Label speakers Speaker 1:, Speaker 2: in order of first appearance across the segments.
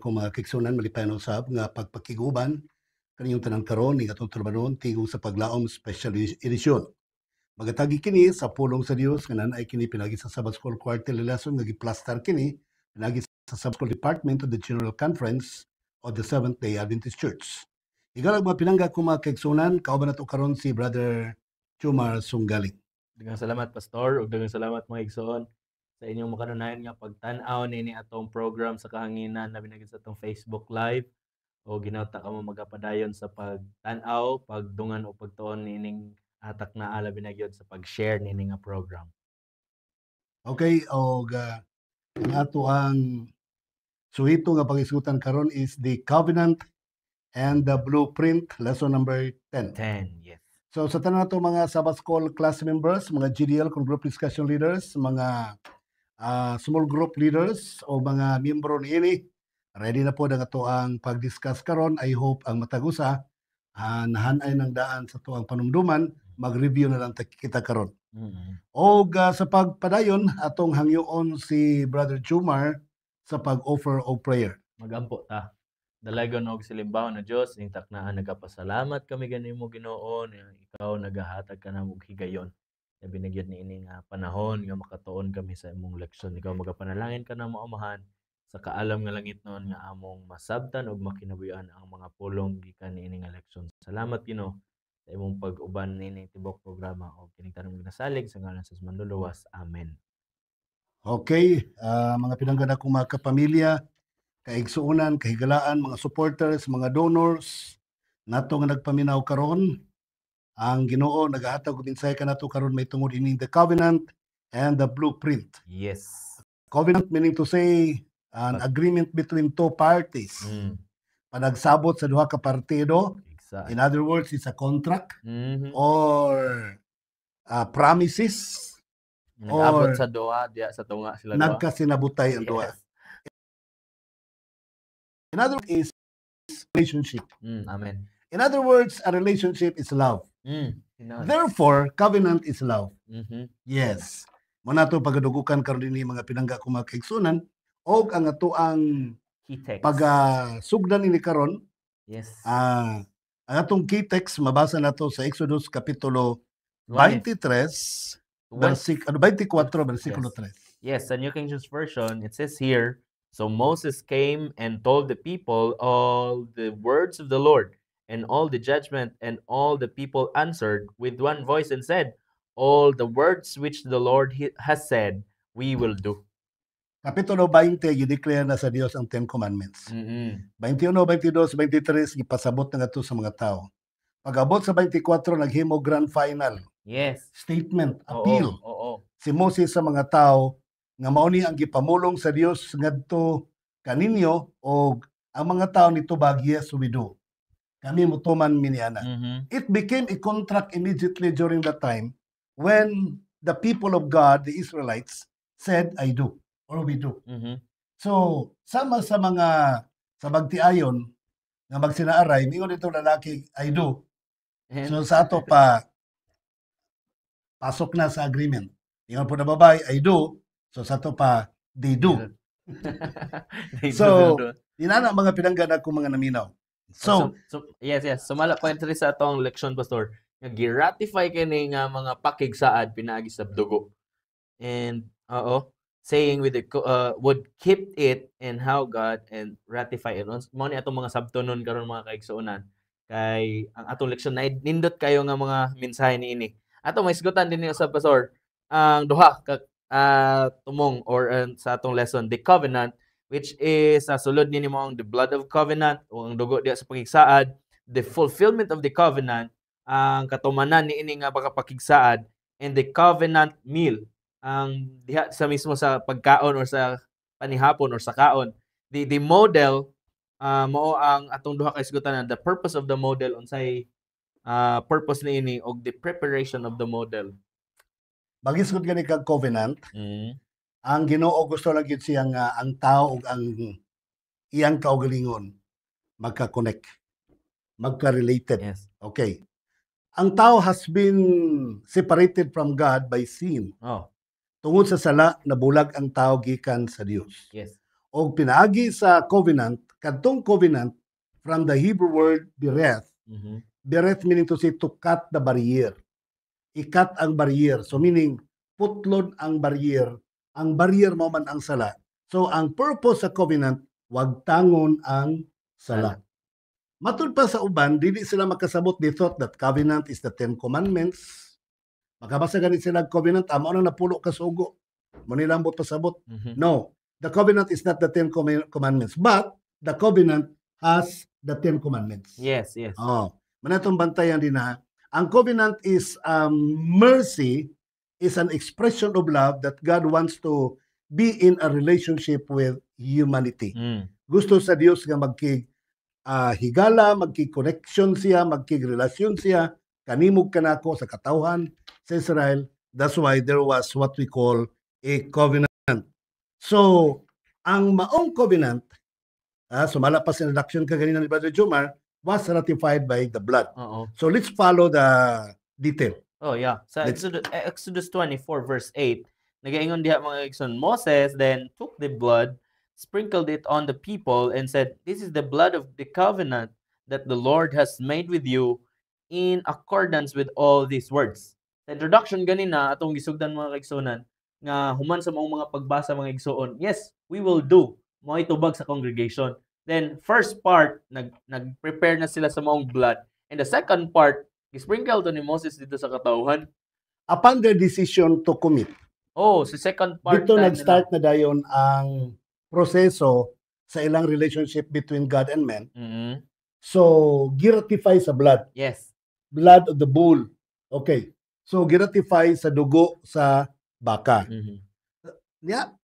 Speaker 1: akong mga kigsunan malipay usab nga pagpakiguban kaniyong tanan karon ning atong turbanon tigong sa paglaom special edition. Magatagi kini sa pulong sa Dios nga nanay kini pinagi sa Sabbath School Quarterly Lesson nga giplastar kini pinagi sa Sabbath School Department of the General Conference of the Seventh-day Adventist Church. Igalag mga pinangga ko mga kigsunan, kauban nato karon si Brother Chumar Sunggaling.
Speaker 2: Daghang salamat pastor ug daghang salamat mga igsoon sa inyong makanunayan nga pagtan-aw nini atong program sa kahanginan labi na gid sa atong Facebook Live o ginawta ka mo magapadayon sa pagtan-aw, pagdungan o pagtuon nining atak na labi na gyud sa pag-share nini nga program.
Speaker 1: Okay, og ang ato ang suhito nga pag-isgutan karon is the Covenant and the Blueprint, lesson number 10.
Speaker 2: 10, yes.
Speaker 1: So sa tanan nato mga Sabbath School class members, mga GDL kung group discussion leaders, mga small group leaders o mga miyembro niini, ready na po na ato ang pag-discuss karon. I hope ang matagusa nahanay ng daan sa tuang panumduman, mag-review na lang kita karon. O sa pagpadayon atong hangyoon si Brother Chumar sa pag-offer of prayer.
Speaker 2: Magampo ta. Dalagon og silimbaw na Dios ning taknaan nagapasalamat kami ganimo Ginoo nga ikaw nagahatag ka namo og higayon. Labi na gyud niini nga panahon nga makatuon kami sa imong leksyon. Ikaw magapanalangin ka namo Amahan sa kaalam nga langit noon nga among masabtan ug makinabuhian ang mga pulong gikan niini nga leksyon. Salamat Ginoo sa imong pag-uban nining tibok programa o kining tanong ginasalig sa ngalan sa Manluluwas. Amen.
Speaker 1: Okay, mga pinanggan akong mga kapamilya, kaigsuunan, kahigalaan, mga supporters, mga donors, nato nga nagpaminaw karon, ang Ginoo nagahatag og minsay kanato karon may tungod ining the covenant and the blueprint.
Speaker 2: Yes.
Speaker 1: Covenant meaning to say an agreement between two parties. Panagsabot sa duha ka partido.
Speaker 2: Exactly.
Speaker 1: In other words, it's a contract or promises.
Speaker 2: Nag-abot sa duha diya sa tunga sila duha.
Speaker 1: Nagkasinabutay ang duha. In other words, is relationship.
Speaker 2: Amen.
Speaker 1: In other words, a relationship is love. Therefore, covenant is love. Yes. Muna ito pagadugukan karon dinhi mga pinangga ko mga kaigsunan og ang ato ang
Speaker 2: key text.
Speaker 1: Pagasugdan ini karon.
Speaker 2: Yes.
Speaker 1: Ang atong key text mabasa nato sa Exodus kapitulo 23 24 versikulo 3.
Speaker 2: Yes, sa New King James Version, it says here, so Moses came and told the people all the words of the Lord and all the judgment, and all the people answered with one voice and said, all the words which the Lord has said, we will do.
Speaker 1: Kapitulo 20, gideclare na sa Dios ang 10 Commandments. 21, 22, 23, ipasabot na nga ito sa mga tao. Pag-abot sa 24, naghimo grand final.
Speaker 2: Yes.
Speaker 1: Statement, appeal.
Speaker 2: Oo.
Speaker 1: Si Moses sa mga tao nga mauni ang gipamulong sa Dios ngadto kaninyo o ang mga tao nito bagya suwido. Kami mutuman miniana. It became a contract immediately during that time when the people of God, the Israelites, said, I do, or we do. So, sama sa mga sa bagtiayon nga magsinaaray, mingon itong lalaki, I do. So, sa ato pasok na sa agreement. Ingon po na babae, I do. So, sa ito they do. So, inana mga pinanggan ako mga naminaw. So
Speaker 2: yes. Sumala pa entry sa atong leksyon, Pastor. Gi-ratify kini nga mga pakigsaad pinaagi sa dugo. And, saying with the, would keep it and how God and ratify it. Mo ni atong mga sabtonon karon mga kaigsuonan. Kay ang atong leksyon na nindot kayo nga mga mensahe niini. Ato may isgutan din sa Pastor ang duha ka tumong or sa atong lesson, the covenant, which is sulod ni mo ang the blood of covenant o ang dugo diya sa pakigsaad, the fulfillment of the covenant, ang katumanan niini nga pakigsaad, and the covenant meal, ang diha sa mismo sa pagkaon or sa panihapon or sa kaon. The model mao ang atong duha ka isgutan, the purpose of the model unsay purpose niini og the preparation of the model.
Speaker 1: Magisgod gani kag covenant. Ang Ginoo gusto lang gyud siya nga ang tao ug ang iyang kaugalingon magka-connect, magka-related.
Speaker 2: Yes.
Speaker 1: Okay. Ang tao has been separated from God by sin. Tungod sa sala nabulag ang tao gikan sa Dios.
Speaker 2: Yes.
Speaker 1: Og pinaagi sa covenant kadtong covenant from the Hebrew word bereth. Bereth meaning to say to cut the barrier. Ikat ang barrier. So meaning putlon ang barrier. Ang barrier mo man ang sala. So ang purpose sa covenant, wag tangon ang sala. Matud pa sa uban, dili sila makasabot, they thought that covenant is the 10 commandments. Makabasa ganit sila covenant, amo na napulo ka sugo. Mo nilambot pasabot. No, the covenant is not the 10 commandments, but the covenant has the 10 commandments.
Speaker 2: Yes.
Speaker 1: Oh, manatong bantayan din na. Ang covenant is mercy, is an expression of love that God wants to be in a relationship with humanity. Gusto sa Dios nga higala, magki-connection siya, magki-relasyon siya, kanimog kanako sa katawhan sa Israel. That's why there was what we call a covenant. So, ang maong covenant, sumala pa sa introduction ka ganina ni Brother Jomar, was ratified by the blood. So, let's follow the detail.
Speaker 2: Oh, yeah. Sa Exodus 24 verse 8, nagaingon diha mga igsoon, Moses then took the blood, sprinkled it on the people, and said, "This is the blood of the covenant that the Lord has made with you in accordance with all these words." Sa introduction ganina, atong gisugdan mga kaigsuonan, nga human sa mga pagbasa mga igsuon, yes, we will do. Mo itubag sa congregation. Then, first part, nag-prepare na sila sa maong blood. And the second part, sprinkle to ni Moses dito sa katauhan.
Speaker 1: Upon their decision to commit.
Speaker 2: Oh, sa second part.
Speaker 1: Dito nag-start na dayon ang proseso sa ilang relationship between God and man. So, giratify sa blood.
Speaker 2: Yes.
Speaker 1: Blood of the bull. Okay. So, giratify sa dugo sa baka.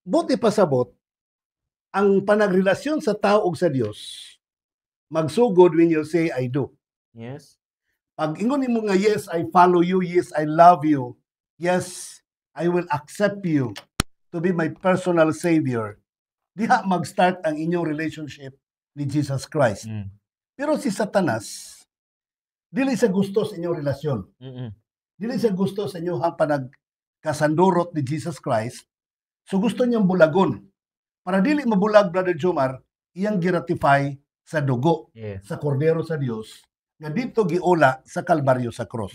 Speaker 1: Buti pasabot, ang panagrelasyon sa tao ug sa Dios, magsugod when you say, I do.
Speaker 2: Yes.
Speaker 1: Pag ingon nimo nga, yes, I follow you, yes, I love you, yes, I will accept you to be my personal Savior, diha mag-start ang inyong relationship ni Jesus Christ. Pero si Satanas, dili sa gusto sa inyong relasyon. Dili sa gusto sa inyong panagkasandurot ni Jesus Christ. So gusto niyang bulagon. Para dili mabulag, Brother Jomar, iyang giratify sa dugo, sa kordero sa Dios, nga dito giula sa Kalbaryo sa cross.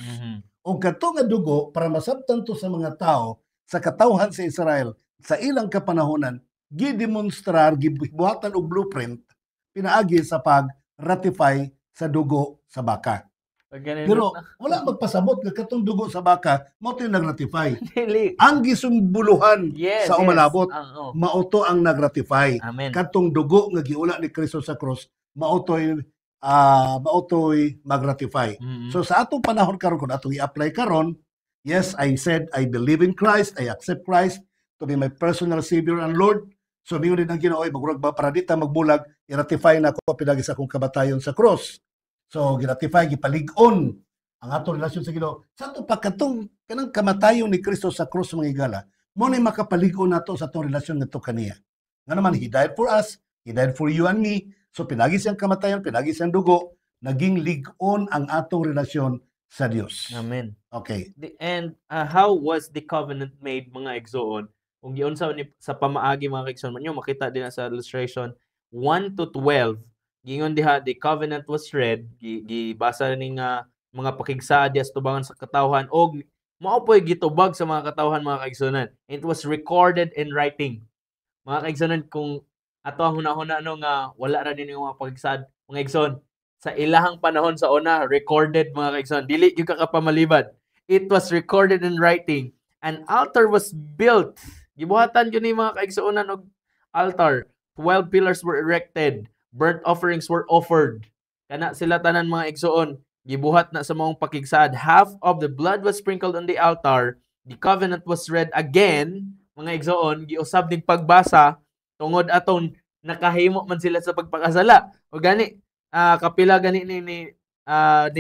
Speaker 1: O kato nga dugo, para masabtan to sa mga tao, sa katawhan sa Israel, sa ilang kapanahonan, gidemonstrar, gibuhatan og blueprint, pinaagi sa pag-ratify sa dugo sa baka. Pero wala magpasabot nga katong dugo sa baka, mao to yung nag-ratify. Ang gisumbuluhan sa umalabot, mao to ang nag-ratify. Katong dugo nga giula ni Kristo sa cross, mao to'y mag-ratify. So sa atong panahon karon, kung atong i-apply karon, yes, I said I believe in Christ, I accept Christ to be my personal Savior and Lord. So mingon din ang Ginoo, magurag ba para dita magbulag, i-ratify na ako pinagi sa akong kamatayon sa cross. So giratify, gipalig-on ang atong relasyon sa Ginoo. Sa atong pagkatong kanang kamatayon ni Kristo sa cross mga igala, mo ni makapalig-on nato sa atong relasyon ngadto kaniya. Nga naman, He died for us, He died for you and me. So pinagi siyang kamatayon, pinagi siyang dugo, naging lig-on ang atong relasyon sa Dios.
Speaker 2: Amen.
Speaker 1: Okay.
Speaker 2: And how was the covenant made, mga igsoon? Kung giunsa sa pamaagi mga igsoon, man makita din sa illustration 1 to 12. Gingon diha, the covenant was read, gibasa ning mga pakigsaad dias tubangan sa katawhan, og mao po'y gitubag sa mga katawhan mga kaigsunan. It was recorded in writing. Mga kaigsunan, kung ato ang hunahuna nga wala ra din yung mga pakigsaad, mga igsoon, sa ilahang panahon sa una, recorded mga kaigsoon, dili yung kakapamalibad. It was recorded in writing. An altar was built. Gibuhatan yun yung mga kaigsuonan og altar. 12 pillars were erected. Burnt offerings were offered. Kana sila tanan mga igsoon, gibuhat na sa mga pakigsaad. Half of the blood was sprinkled on the altar. The covenant was read again, mga igsoon, giusab ning pagbasa tungod aton nakahimo man sila sa pagpakasala. O gani, kapila gani ni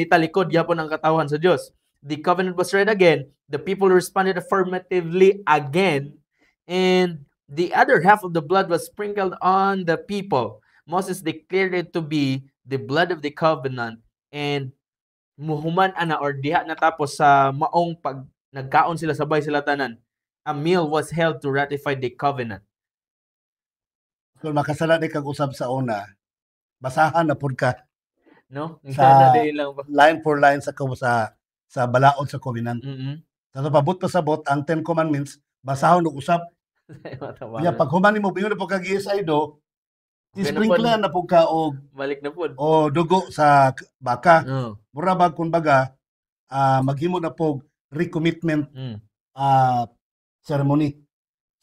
Speaker 2: talikod yapon ang katawhan sa Dios. The covenant was read again. The people responded affirmatively again. And the other half of the blood was sprinkled on the people. Moses declared it to be the blood of the covenant. And muhuman ana or diha natapos sa maong pag nagkaon sila sabay sila tanan, a meal was held to ratify the covenant.
Speaker 1: Kung makasala di kag usab sa una, basahan na pud ka
Speaker 2: No?
Speaker 1: sa
Speaker 2: Nga lang ba?
Speaker 1: line for line sa balaod sa covenant.
Speaker 2: Mm.
Speaker 1: Sa pabot pasabot ang 10 commandments basahon og usab. Kaya pag human nimo bingon na pud kag ESI do,
Speaker 2: Okay na
Speaker 1: isprinkle
Speaker 2: pod.
Speaker 1: na pud ka og
Speaker 2: Balik na pod.
Speaker 1: o dugo sa baka.
Speaker 2: Oh.
Speaker 1: Mura bag kun baga maghimo na pog recommitment
Speaker 2: Mm.
Speaker 1: ceremony.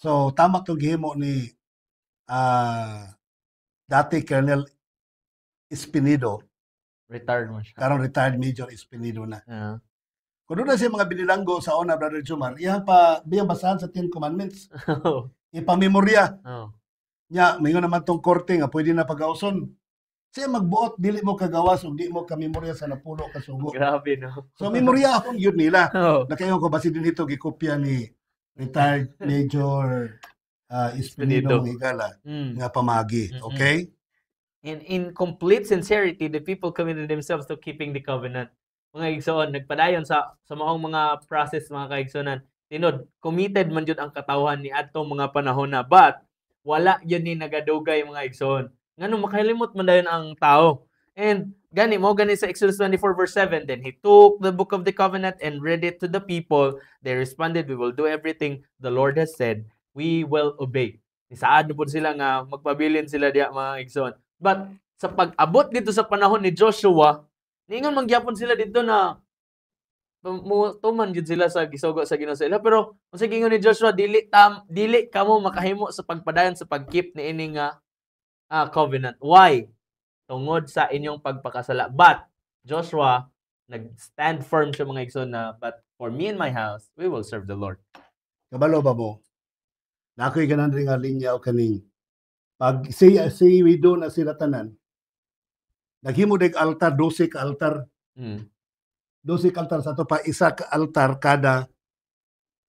Speaker 1: So tama tong gihimo ni dati Colonel Espinido,
Speaker 2: Retired mo siya.
Speaker 1: karon retired Major Espinido na.
Speaker 2: Yeah.
Speaker 1: Kung doon na siya mga binilanggo sa una, Brother Jumar, iya pa biya basahan sa 10 commandments. Ipamemorya.
Speaker 2: Oh.
Speaker 1: Nya, mayon naman tong korte nga pwede na pagauson. Siya magbuot, dili mo kagawas ug di mo kamemorya sa napulo ka sugo.
Speaker 2: Grabe, no?
Speaker 1: So memorya akong yun nila.
Speaker 2: Oh.
Speaker 1: Nakayon ko basi din ito gikopya ni retired Major Espinido Mangigala nga pamagi. Okay?
Speaker 2: And in complete sincerity, the people committed themselves to keeping the covenant. Mga igsoon, nagpadayon sa maong mga process, mga kaigsonan. Tinod, committed man jud ang katawhan ni adtong mga panahon na, but wala yun ni nagadugay, mga igsoon. Ngano makalimot man dayon ang tao. And gani sa Exodus 24 verse 7, then he took the book of the covenant and read it to the people. They responded, we will do everything the Lord has said. We will obey. Isaad na po sila nga magpabilin sila diya, mga igsoon. But sa pag-abot dito sa panahon ni Joshua, ningon mangyapon sila dito na tuman gid sila sa gisugo sa Ginoo sa ila, pero unsa gingon ni Joshua, dili kamo makahimo sa pagpadayon sa pagkeep ni ini nga covenant. Why? Tungod sa inyong pagpakasala. But Joshua nag-stand firm sa mga igsoon na, but for me and my house, we will serve the Lord.
Speaker 1: Kabalo ba mo? Nakoy ganan ring nga linya o kaning pag say widow na sila tanan, naghimo deg altar, 12 ka altar. 12 ka altar sa to pa isa ka altar kada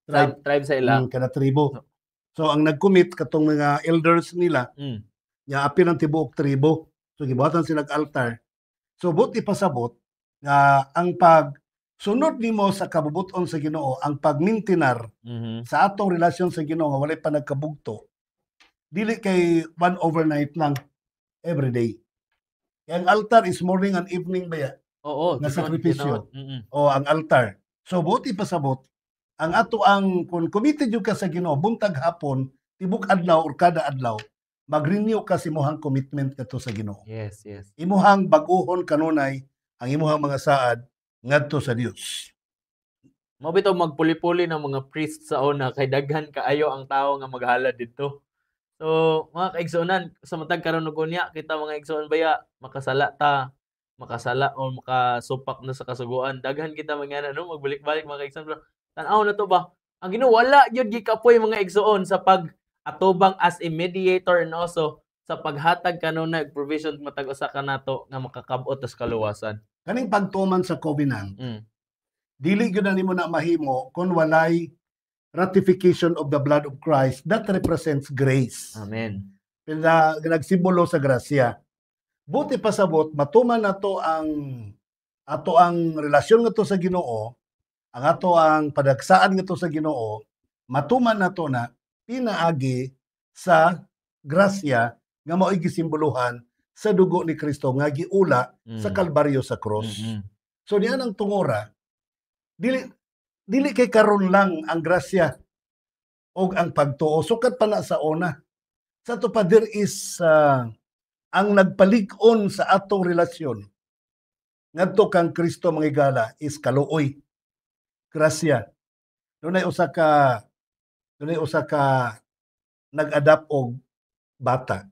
Speaker 2: tribe sa ila.
Speaker 1: Kada tribo. So ang nag-commit katong mga elders nila, nya apil ang tibuok tribo. So gibuhatan sila og altar. So buti pasabot nga ang sunod nimo sa kabubuton sa Ginoo, ang pagmintinar sa atong relasyon sa Ginoo nga walay pa nagkabugto, dili kay one overnight lang, every day. Kaya ang altar is morning and evening ba ya?
Speaker 2: Oo.
Speaker 1: Na sakripisyo. O ang altar. So buti pasabot, ang ato ang kung committed yung ka sa Ginoo, buntag hapon, tibok adlaw or kada adlaw, mag-renew ka sa imuhang commitment kato sa Ginoo.
Speaker 2: Yes, yes.
Speaker 1: Imuhang bag-ohon kanunay ang imuhang mga saad ngadto sa Dios.
Speaker 2: Mao bitaw magpuli-puli ng mga priest sa una kay daghan kaayo ang tao nga maghalad didto. So, mga kaigsunan, sa matag karon ug unya kita mga igsuon baya makasala o makasupak na sa kasuguan. Daghan kita mga magbalik-balik mga kaigsuon, bro. Tan-aw na to ba? Ang Ginoo wala gyud gikapoy mga igsuon sa pag-atubang as a mediator and also sa paghatag kanunay provision matag usa ka nato nga makakab-ot sa kaluwasan.
Speaker 1: Kaning pagtuman sa covenant, dili gyud na nimo na mahimo kung walay ratification of the blood of Christ that represents grace.
Speaker 2: Amen.
Speaker 1: Nagsimbolo sa grasya. Buti pasabot matuman nato ang ato ang relasyon ngadto sa Ginoo, ang ato ang padagsaan ngadto sa Ginoo, matuman nato na pinaagi sa grasya nga mao'y gisimbolohan sa dugo ni Kristo nga giula sa Kalbaryo sa cross. So diyan ang tungora, dili kay karon lang ang grasya o ang pagtuo, sukat pa na sa una. Sa to pa there is ang nagpalig-on sa atong relasyon ngadto kang Kristo mangigala is kaluoy, grasya. Dunay usa ka nag-adapt og bata.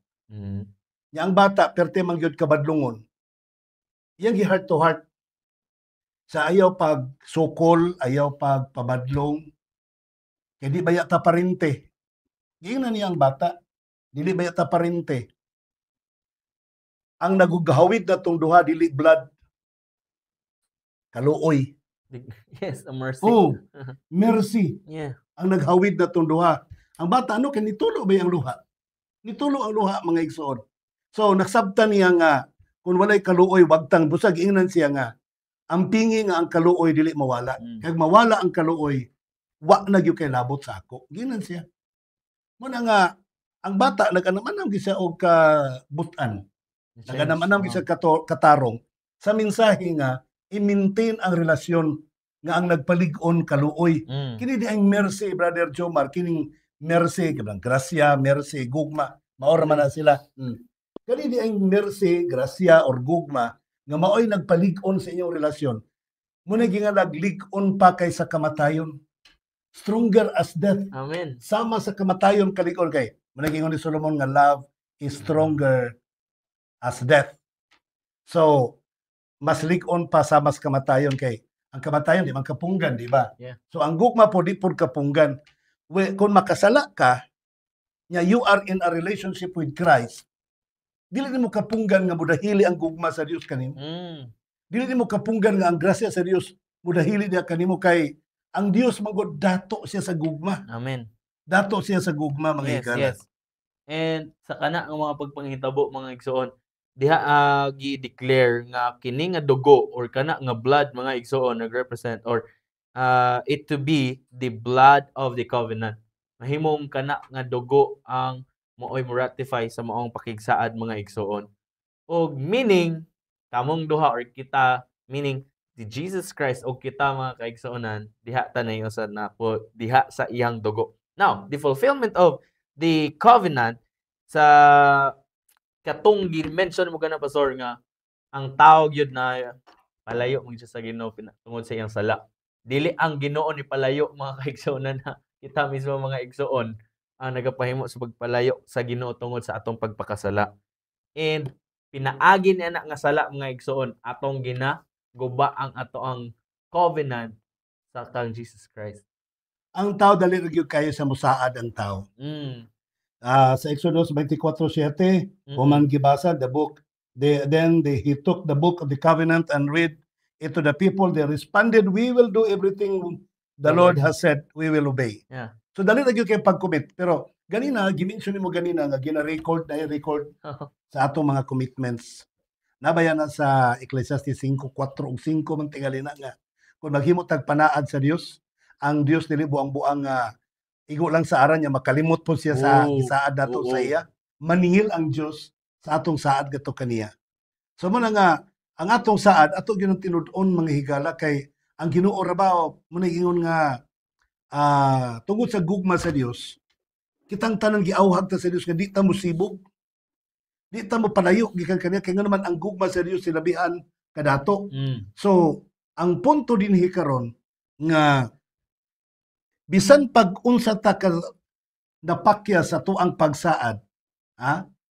Speaker 1: Nya ang bata perti man gyud kabadlungon. Iyang gi heart to heart sa ayaw pag sukol, ayaw pag pabadlong. Kaya di baya ta parinte. Giingnan niya ang bata. Dili baya ta parinte. Ang nagugahawid na tong duha, dili blood. Kaluoy.
Speaker 2: Yes, a mercy.
Speaker 1: Oh, mercy.
Speaker 2: Yeah.
Speaker 1: Ang naghawid na tong duha. Ang bata, kaya nitulo ba ang luha? Nitulo ang luha, mga igsoon. So, nagsabtan niya nga, kung walay kaluoy, wagtang busag, ingnan siya nga, ang pingi nga ang kaluoy dili mawala. Kaya mawala ang kaluoy, wa na gyud kay labot sa ako. Ginan siya. Muna nga ang bata naganaman ang gisa og kabutan. Naganam-anam sa katarong sa mensahe nga i-maintain ang relasyon nga ang nagpalig-on kaluoy. Kini di ang mercy, Brother Jomar, kining mercy, kanang grasya, mercy, gugma, maora man na sila. Kani di ang mercy, grasya or gugma nga maoy nagpalig-on sa inyong relasyon. Muna nga naglig-on pa kay sa kamatayon. Stronger as death.
Speaker 2: Amen.
Speaker 1: Sama sa kamatayon kalig-on kay. Muna gingon ni Solomon nga love is stronger as death. So, mas lig-on pa sa mas kamatayon kay ang kamatayon di man kapunggan, di ba?
Speaker 2: Yeah.
Speaker 1: So ang gugma po di po kapunggan. Kung makasala ka, nya you are in a relationship with Christ, dili mo kapunggan nga mudahili ang gugma sa Dios kanimo. Dili mo kapunggan nga ang grasya sa Dios mudahili niya kanimo kay ang Dios magod dato siya sa gugma.
Speaker 2: Amen.
Speaker 1: Dato siya sa gugma mga higala.
Speaker 2: Yes. And sa kana ang mga pagpanghitabo mga igsoon, diha gi-declare nga kini nga dugo or kana nga blood mga igsoon nagrepresent or it to be the blood of the covenant. Mahimong kana nga dugo ang mooy mo ratify sa maong pakigsaad mga igsoon. Og meaning kamong duha or kita, meaning si Jesus Christ o kita mga kaigsuonan, diha tanayo sa napo, diha sa iyang dugo. Now, the fulfillment of the covenant sa katong gi-mention mo kana pastor nga ang tao gyud na palayo mo siya sa Ginoo tungod sa iyang sala. Dili ang Ginoo ni palayo mga kaigsuonan na kita mismo mga igsuon ang nagapahimo sa pagpalayo sa Ginoo tungod sa atong pagpakasala. And pinaagi niya na nga sala mga igsuon atong ginaguba ang ato ang covenant sa kang Jesus Christ.
Speaker 1: Ang tao dali ra gyud kayo sa musaad ang tao. Sa Exodus 24:7, human gibasa the book. He took the book of the covenant and read it to the people. They responded, "We will do everything the Lord has said. We will obey."
Speaker 2: Yeah.
Speaker 1: So dali ra gyud kay pag-commit. Pero ganina gimension mo ganina nga gina-record sa atong mga commitments. Nabayan na sa Ecclesiastes 5:4 ug 5 man tingali na nga kung maghimo tag panaad sa Dios, ang Dios dili buang-buang igo lang sa aran niya makalimot po siya sa gisaad nato sa iya. Maningil ang Dios sa atong saad gato kaniya. So man nga ang atong saad ato gyud tinud-on mga higala kay ang Ginoo ra ba mo ingon nga tungod sa gugma sa Dios kitang tanan giawhag ta sa Dios nga di ta musibog. Di ta mo palayo gikan kaniya kay nga naman ang gugma sa Dios silabihan kadato. So ang punto dinhi karon nga bisan pag unsa ta ka napakya sa tuang pagsaad,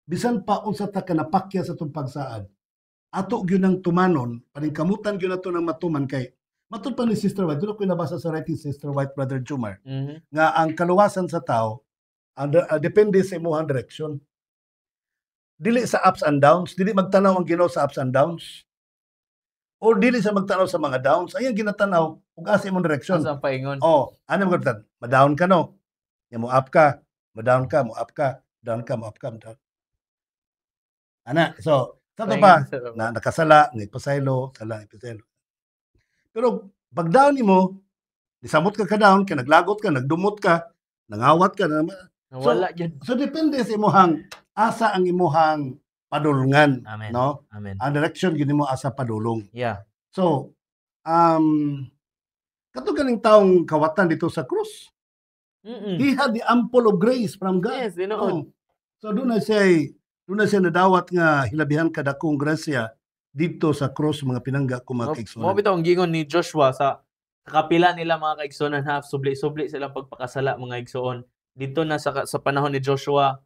Speaker 1: bisan pa unsa ta ka napakya sa tuang pagsaad, ato gyud nang tumanon, paningkamutan gyud nato nang matuman kay matud pa ni Sister White, dili ko nabasa sa writing Sister White, Brother Jomar, nga ang kaluwasan sa tao depende sa imong direction. Dili sa ups and downs, dili magtanaw ang Ginoo sa ups and downs. O dili sa magtanaw sa mga downs, ayang ginatanaw ug asa imong direksyon.
Speaker 2: Asa ang paingon?
Speaker 1: Ano mo gatan? Ma-down ka no. Ya mo up ka, ma-down ka, mo up ka, down ka, mo up ka, down. Ana, so sa to pa na nakasala, nagpasaylo, sala, nagpasaylo. Pero pag down nimo, nisamot ka down, kay naglagot ka, nagdumot ka, nangawat ka na.
Speaker 2: Wala gyud.
Speaker 1: So depende sa imong asa ang imong padulungan.
Speaker 2: Amen.
Speaker 1: No?
Speaker 2: Amen.
Speaker 1: Ang direction gini mo asa padulong.
Speaker 2: Yeah.
Speaker 1: So, kato ganing taong kawatan dito sa krus. He had the ample of grace from God.
Speaker 2: Yes, Ginoo.
Speaker 1: So doon na siya nadawat nga hilabihan kadakong grasya dito sa krus mga pinangga ko mga kaigsunan.
Speaker 2: Mo bitaw ang gingon ni Joshua sa kapila nila mga kaigsunan subli-subli silang pagpakasala mga igsoon. Dito na sa panahon ni Joshua,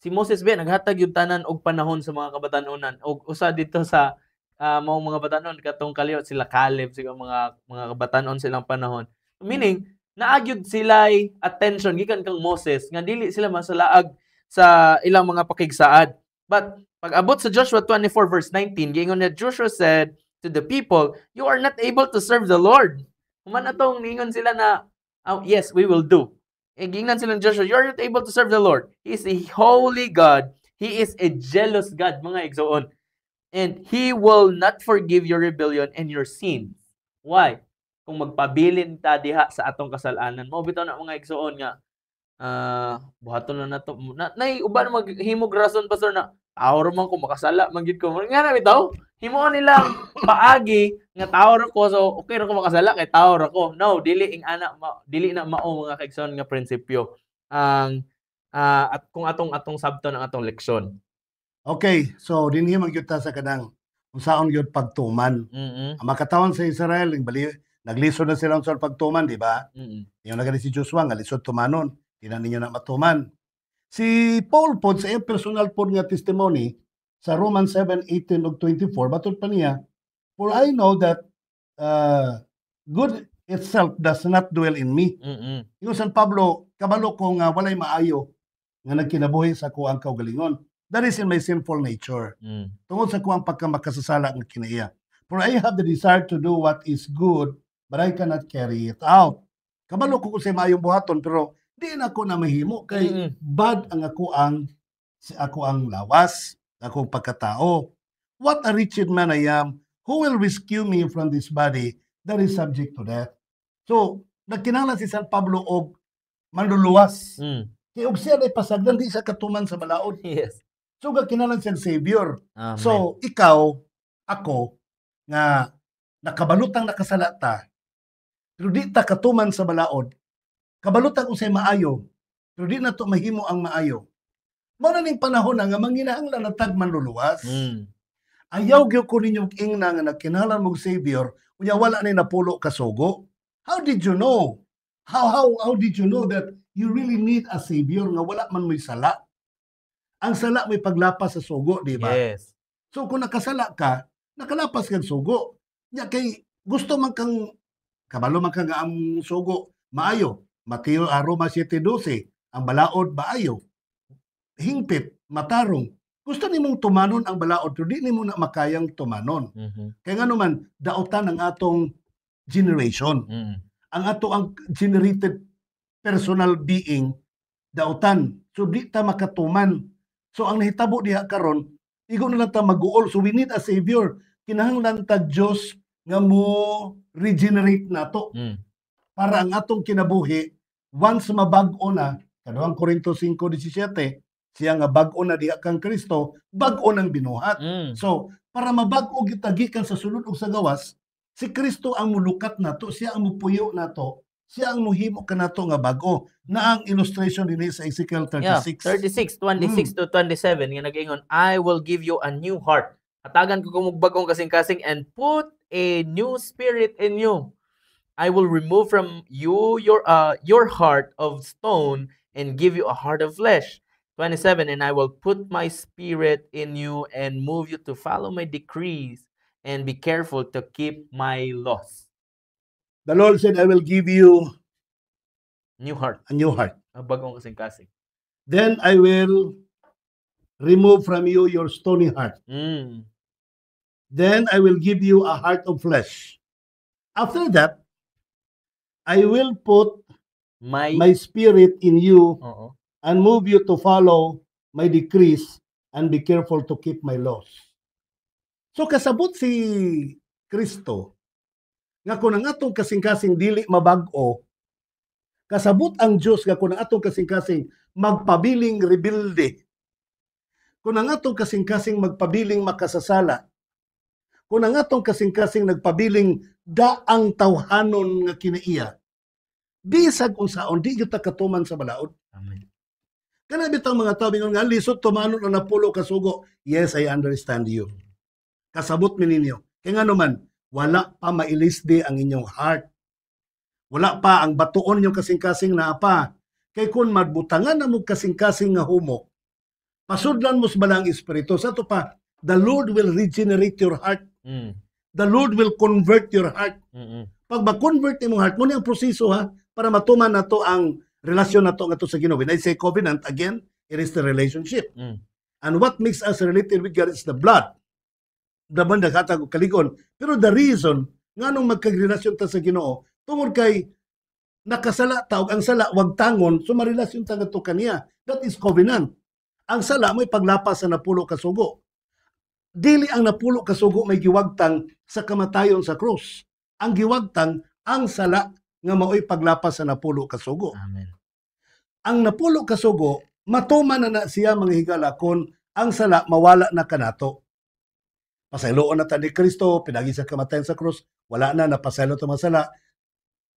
Speaker 2: si Moses ba naghatag yung tanan og panahon sa mga kabatanunan og usa dito sa mga batanon katong kaliyot sila Caleb siguro mga kabatanon silang panahon. Meaning naagyud sila attention gikan kang Moses nga dili sila masalaag sa ilang mga pakigsaad. But pag abot sa Joshua 24:19 gingon na Joshua said to the people, "You are not able to serve the Lord." Human atong ningon sila na yes, we will do. Gingan sila ng Joshua, you're not able to serve the Lord. He is a holy God. He is a jealous God, mga igsoon. And He will not forgive your rebellion and your sins. Why? Kung magpabilin ta diha sa atong kasalanan, mo bitaw na mga igsoon nga, buhaton na nato. Nay uban maghimog rason pastor na, tao man ko makasala man gid ko. Nga na bitaw, himuon nila paagi nga tao ra ko, so okay ra ko makasala kay tao ra ko. No, dili na mao mga kaigsoon nga prinsipyo ang at kung atong sabton ang atong leksyon.
Speaker 1: Okay, so dinhi man gyud ta sa kanang unsaon gyud pagtuman. Ang makatawan sa Israel naglisod na sila sa pagtuman, di ba? Yung nagani si Joshua nga lisod tumanon, di na ninyo na matuman. Si Paul po sa iyang personal po nga testimony sa Romans 7:18 ug 24 batud pa niya, for I know that good itself does not dwell in me. Yung San Pablo, kabalo ko nga walay maayo nga nagkinabuhi sa kuang kaugalingon. That is in my sinful nature. Tungod sa kuang pagkamakasasala nga kinaiya. For I have the desire to do what is good, but I cannot carry it out. Kabalo ko sa maayong buhaton, pero di na ako na mahimo kay bad ang ako ang lawas, akong pagkatao. What a wretched man I am, who will rescue me from this body that is subject to death? So, nagkinahanglan si San Pablo og manluluwas. Kaya og siya ay pasagdan di sa katuman sa balaod.
Speaker 2: Yes.
Speaker 1: So, nagkinahanglan siyang Savior.
Speaker 2: Amen.
Speaker 1: So, ikaw, ako, nga nakabalutang nakasalata, pero di ta katuman sa balaod, kabalutang usay maayo, pero di na to mahimo ang maayo. Mao na ning panahon na nga manginahanglan na tag manluluwas. Ayaw gyud ko ninyo ingna nga nagkinahanglan mong Savior, unya wala ni napulo ka sugo. How did you know? How did you know that you really need a Savior nga wala man mo'y sala? Ang sala mo'y paglapas sa sugo, di ba?
Speaker 2: Yes.
Speaker 1: So kung nakasala ka, nakalapas kang sugo. Nya kay gusto man kang kabalo man kang ang sugo maayo. Mateo Roma 7:12, ang balaod maayo. Hingpit, matarong. Gusto nimong tumanon ang balaod, pero di nimo na makayang tumanon. Kaya nga naman, dautan ang atong generation. Ang generated personal being, dautan. So di ta makatuman. So ang nahitabo diha karon, igo na lang ta mag-uol. So we need a Savior. Kinahanglan ta Dios nga mo regenerate nato. Para ang atong kinabuhi, once mabag-o na, kaduhang Korinto 5:17, siya nga bag-o na diha kang Kristo, bag-o nang binuhat. So, para mabag-o kita gikan sa sulod ug sa gawas, si Kristo ang mulukat nato, siya ang mupuyo nato, siya ang muhimo kanato nga bag-o. Na ang illustration dinhi sa Ezekiel 36.
Speaker 2: 36:26 to 27 nga nag-ingon, I will give you a new heart. Hatagan ko kung bag-ong kasing-kasing and put a new spirit in you. I will remove from you your heart of stone and give you a heart of flesh. 27, and I will put my spirit in you and move you to follow my decrees and be careful to keep my laws.
Speaker 1: The Lord said, I will give you
Speaker 2: New heart.
Speaker 1: a new heart.
Speaker 2: Bagong kasing-kasing.
Speaker 1: Then I will remove from you your stony heart. Then I will give you a heart of flesh. After that, I will put my spirit in you and move you to follow my decrees and be careful to keep my laws. So kasabot si Kristo nga kung ang atong kasing-kasing dili mabag-o, kasabot ang Dios nga kung ang atong kasing-kasing magpabiling rebelde, kung ang atong kasing-kasing magpabiling makasasala, kung ang atong kasing-kasing nagpabiling daang tawhanon nga kinaiya, bisag unsaon di gyud ta katuman sa balaod.
Speaker 2: Amen.
Speaker 1: Kana bitang mga tao bingon nga lisod tumanon na napulo ka sugo. Yes, I understand you. Kasabot mi ninyo. Kaya nga naman, wala pa mailisdi ang inyong heart. Wala pa ang batuon niyo kasing-kasing na apa. Kay kun madbutangan na mo kasing-kasing nga humok, pasudlan mo sa balang espiritu. Sa to pa, the Lord will regenerate your heart. The Lord will convert your heart. Pag ma-convert imong heart, mo ang proseso ha, para matuman na to ang relasyon na to nga to sa Ginoo. When I say covenant, again, it is the relationship. And what makes us related with God is the blood. Daban naghatag og kaligon. Pero the reason nga nung magkagrelasyon ta sa Ginoo, tungod kay nakasala ta og ang sala wag tangon, so marelasyon ta ngadto kaniya. That is covenant. Ang sala may paglapas sa napulo ka sugo. Dili ang napulo ka sugo may giwagtang sa kamatayon sa krus. Ang giwagtang ang sala nga mao'y paglapas sa napulo ka sugo.
Speaker 2: Amen.
Speaker 1: Ang napulo ka sugo, matuman na siya mga higala kon ang sala mawala na kanato. Pasayloon na ta ni Kristo, pinagi sa kamatayan sa krus, wala na, napasaylo ta mga sala.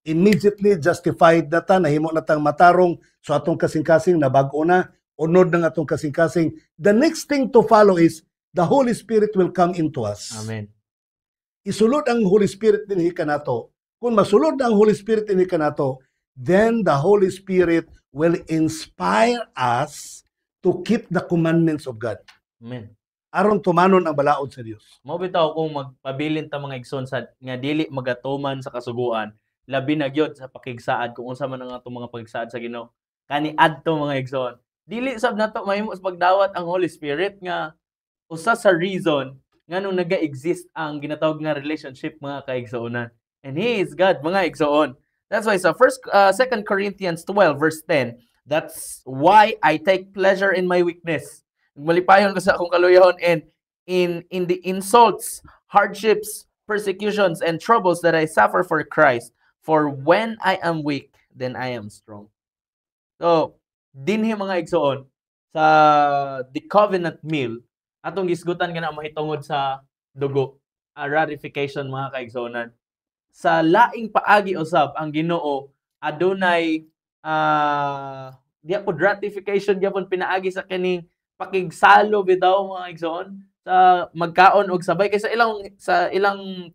Speaker 1: Immediately justified na ta, nahimo na tang matarong so atong kasing-kasing na bago na, unod ng atong kasing-kasing. The next thing to follow is the Holy Spirit will come into us.
Speaker 2: Amen.
Speaker 1: Isulod ang Holy Spirit din kanato. Kung masulod ang Holy Spirit din kanato, then the Holy Spirit will inspire us to keep the commandments of God.
Speaker 2: Amen.
Speaker 1: Aron tumanon ang balaod sa Dios.
Speaker 2: Mao bitaw kung magpabilin ta mga igsoon sa nga dili magatuman sa kasuguan, labi na gyud sa pakigsaad kung unsa man ang atong mga pagsaad sa Ginoo. Kani adto mga igsoon. Dili sab nato mahimo sa pagdawat ang Holy Spirit nga usa sa reason nga nung naga-exist ang ginatawag nga relationship mga kaigsuonan. And He is God, mga igsoon. That's why sa 2 Corinthians 12 verse 10, that's why I take pleasure in my weakness. Malipayon ko sa akong kaluyahon and in the insults, hardships, persecutions, and troubles that I suffer for Christ. For when I am weak, then I am strong. So, dinhi mga igsoon, sa the covenant meal, atong gisgutan ka na mahitungod sa dugo, ratification mga kaigsonan. Sa laing paagi usab ang Ginoo adunay diya po ratification gyapon pinaagi sa kining pakigsalo bitaw mga igsoon sa magkaon og sabay kay sa ilang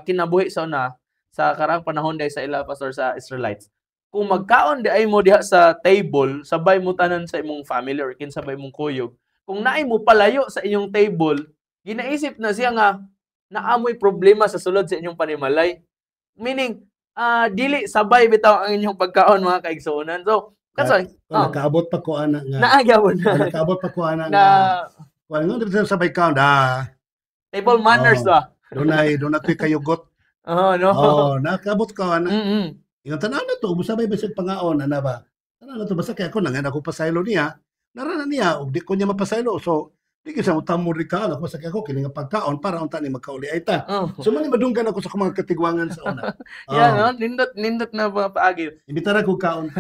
Speaker 2: kinabuhi sa una sa karang panahon day sa ila pastor sa Israelites. Kung magkaon di ay mo diha sa table, sabay mo tanan sa imong family or kinsabay mong kuyog. Kung naay mo palayo sa inyong table, ginaisip na siya nga naamoy problema sa sulod sa inyong panimalay. Meaning, dili sabay bitaw ang inyong pagkaon mga kaigsuonan. So, kasi
Speaker 1: nakaabot pa ko ana nga.
Speaker 2: Naagawon na.
Speaker 1: Nakaabot pa ko ana nga. Kuan nga dito sabay kaon
Speaker 2: table manners ba.
Speaker 1: Dunay kayugot.
Speaker 2: No.
Speaker 1: Nakaabot ka ana. Yung tanan na to, musabay ba siya pangaon ana ba? Tanan na to basta kay ako nangan ako pasaylo niya. Narana niya, ug di ko niya mapasaylo. So, di kasi mo tamo ri ka, ako sa ako kini nga pagkaon para unta ni magkauli ay ta. So man madunggan ako sa mga katigwangan sa una.
Speaker 2: No, nindot na mga paagi.
Speaker 1: Imbitara ko kaon.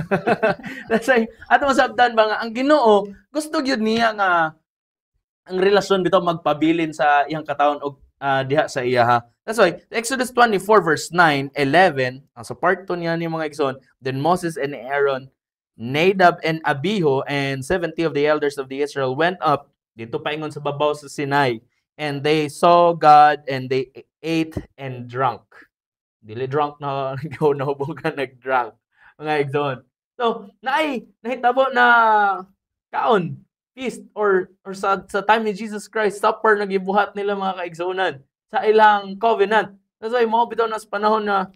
Speaker 2: That's why ato masabtan ba nga ang Ginoo gusto gyud niya nga ang relasyon bitaw magpabilin sa iyang katawon og diha sa iya ha. That's why Exodus 24 verse 9, 11, sa part 2 niya ni mga igsoon, then Moses and Aaron, Nadab and Abihu, and 70 of the elders of the Israel went up dito paingon sa babaw sa Sinai, and they saw God and they ate and drank. Dili drunk na nahubog ka nag-drunk mga igsoon. So nahitabo na kaon feast or sa time ni Jesus Christ supper na gibuhat nila mga kaigsuonan sa ilang covenant. That's why mao bitaw na sa panahon na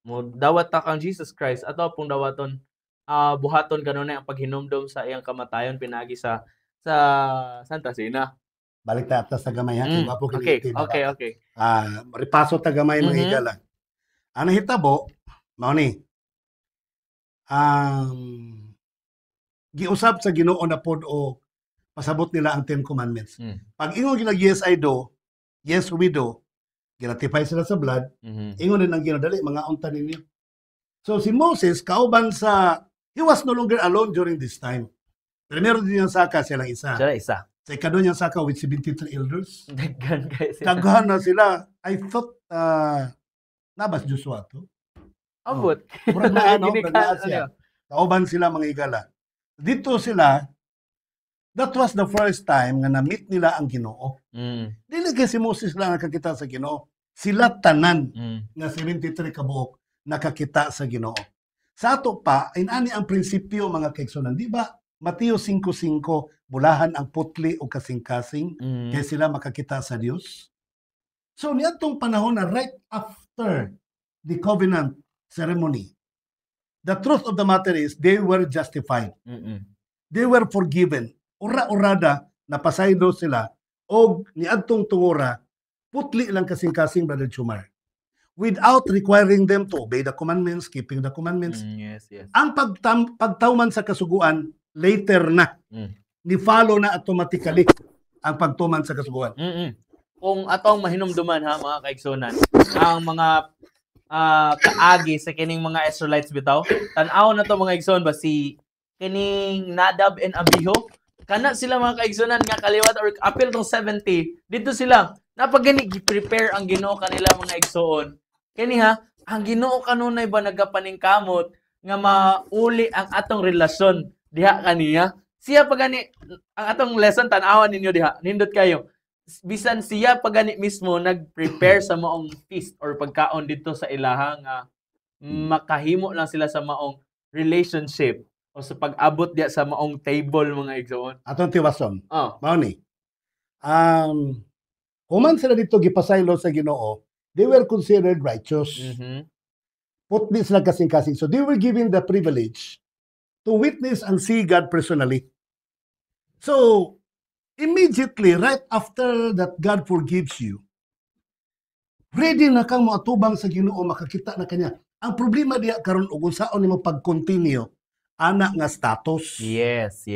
Speaker 2: mo dawat ta kang Jesus Christ ato pong dawaton buhaton kanunay ang paghinumdom sa iyang kamatayon pinagi sa Santa Cena.
Speaker 1: Balik ta sa gamay ha.
Speaker 2: Okay.
Speaker 1: Ripaso ta gamay mga higala. Ang nahitabo mao ni giusab sa Ginoo na pod o pasabot nila ang 10 commandments. Pag ingon ginag yes I do, yes we do, giratify sila sa blood, ingon din ang Ginoo dali mga unta ninyo. So si Moses kauban he was no longer alone during this time. Primero din yung saka silang isa.
Speaker 2: Sila isa.
Speaker 1: Sa ikado niyang saka with 73 elders.
Speaker 2: Daghan kayo sila.
Speaker 1: Daghan na sila. I thought nabas Joshua to.
Speaker 2: Abot.
Speaker 1: Murag na siya. Kauban sila mga igala. Dito sila, that was the first time nga na-meet nila ang Ginoo. Dili kay si Moses lang nakakita sa Ginoo. Sila tanan nga 73 kabuok nakakita sa Ginoo. Sa ato pa, inani ang prinsipyo mga kaigsuonan, di ba? Mateo 5:5, bulahan ang putli o kasing-kasing kaya sila makakita sa Dios. So niadtong panahon na right after the covenant ceremony, the truth of the matter is they were justified. They were forgiven. Ura-urada napasaylo sila og niadtong tungora putli lang kasing-kasing Brother Chumar. Without requiring them to obey the commandments, keeping the commandments.
Speaker 2: Yes.
Speaker 1: Ang pagtauman sa kasuguan, later na. Ni-follow na automatically ang pagtuman sa kasuguan.
Speaker 2: Kung atong mahinumduman ha, mga kaigsuonan, ang mga kaagi sa kining mga Israelites bitaw, tan-aw na to mga igsoon ba si kining Nadab and Abihu, kana sila mga kaigsunan nga kaliwat or apil tong 70, dito sila napagani gi-prepare ang Ginoo kanila mga igsoon. Kani ha, ang Ginoo kanunay ba nagapaningkamot nga mauli ang atong relasyon diha kaniya. Siya pagani ang atong lesson tan-awan ninyo diha. Nindot kayo. Bisan siya pagani mismo nag-prepare sa maong feast or pagkaon dito sa ilaha nga makahimo lang sila sa maong relationship o sa pag-abot diya sa maong table mga igsoon.
Speaker 1: Atong tiwason.
Speaker 2: Oh.
Speaker 1: Mao ni. Human sila dito gipasaylo sa Ginoo, they were considered righteous. Put this sila kasing-kasing. So they were given the privilege to witness and see God personally. So immediately, right after that God forgives you, ready na kang moatubang sa Ginoo, makakita na kanya. Ang problema diya karon ug unsaon nimo pag-continue ana nga status.
Speaker 2: Yes.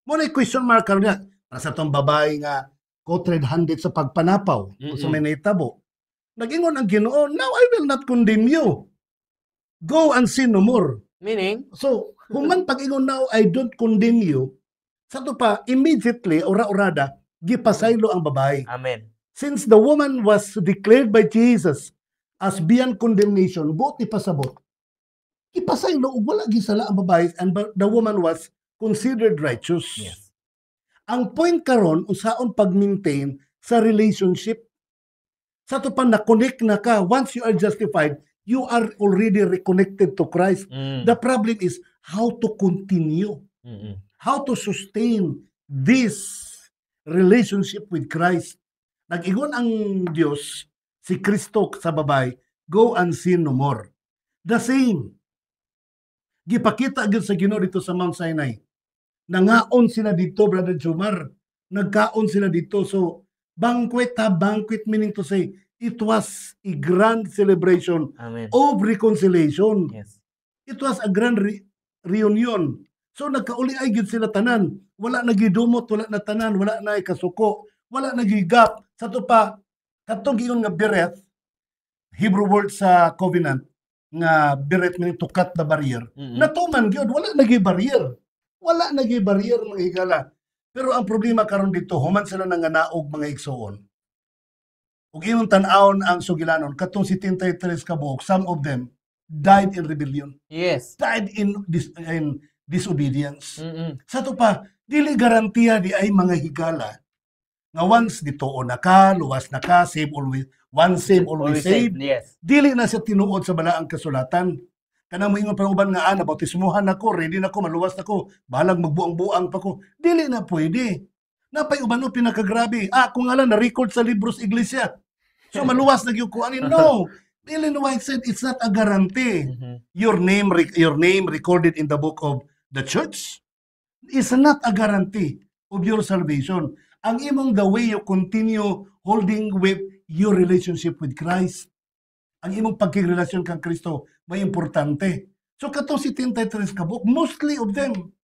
Speaker 1: Mo na question mark karon niya para sa tong babae nga co-red-handed sa pagpanapaw sa may nahitabo. Nag-ingon ang Ginoo, now I will not condemn you. Go and sin no more.
Speaker 2: Meaning?
Speaker 1: So, kung man pag-ingon now, I don't condemn you, sa to pa, immediately, ora-orada, gipasaylo ang babae.
Speaker 2: Amen.
Speaker 1: Since the woman was declared by Jesus as beyond condemnation, buti pasabot, ipasaylo, wala gisala ang babae, and the woman was considered righteous.
Speaker 2: Yes.
Speaker 1: Ang point karon unsaon pag-maintain sa relationship. Sa to pa na-connect na ka, once you are justified, you are already reconnected to Christ. The problem is how to continue. How to sustain this relationship with Christ. Nag-ingon ang Dios, si Kristo sa babae, go and sin no more. The same. Gipakita agad sa Ginoo dito sa Mount Sinai. Nangaon sila dito, Brother Jomar. Nagkaon sila dito. So, banquet meaning to say, it was a grand celebration.
Speaker 2: Amen.
Speaker 1: Of reconciliation.
Speaker 2: Yes.
Speaker 1: It was a grand reunion. So nagkauli ay gid sila tanan. Wala nagidumot, wala na tanan, wala na kasuko, wala nagigap. Sa to pa, katong giyon nga beret, Hebrew word sa covenant, nga beret meaning to cut the barrier. Natuman gyud, wala nagi-barrier. Wala nagi-barrier mga higala. Pero ang problema karon dito, human sila nang naog mga igsoon. Ug imong tan-awon ang sugilanon, katong 73 ka buok, some of them died in rebellion.
Speaker 2: Yes.
Speaker 1: Died in disobedience. Sa to pa, dili garantiya di ay mga higala nga once dituon na ka, luwas na ka, save always, once save always save.
Speaker 2: Yes.
Speaker 1: Dili na siya tinuod sa balaang kasulatan. Kanang moingon pa uban nga bautismuhan ako, ready na ko, maluwas na ko, bahalag magbuang-buang pa ko. Dili na pwede. Napay uban no pinakagrabe. Kung nga lang na-record sa libros iglesia. So maluwas na gyud ko ani. No. Ellen White said it's not a guarantee. Your name recorded in the book of the church is not a guarantee of your salvation. Ang imong the way you continue holding with your relationship with Christ. Ang imong pagkirelasyon kang Kristo may importante. So katong 73 ka book, mostly of them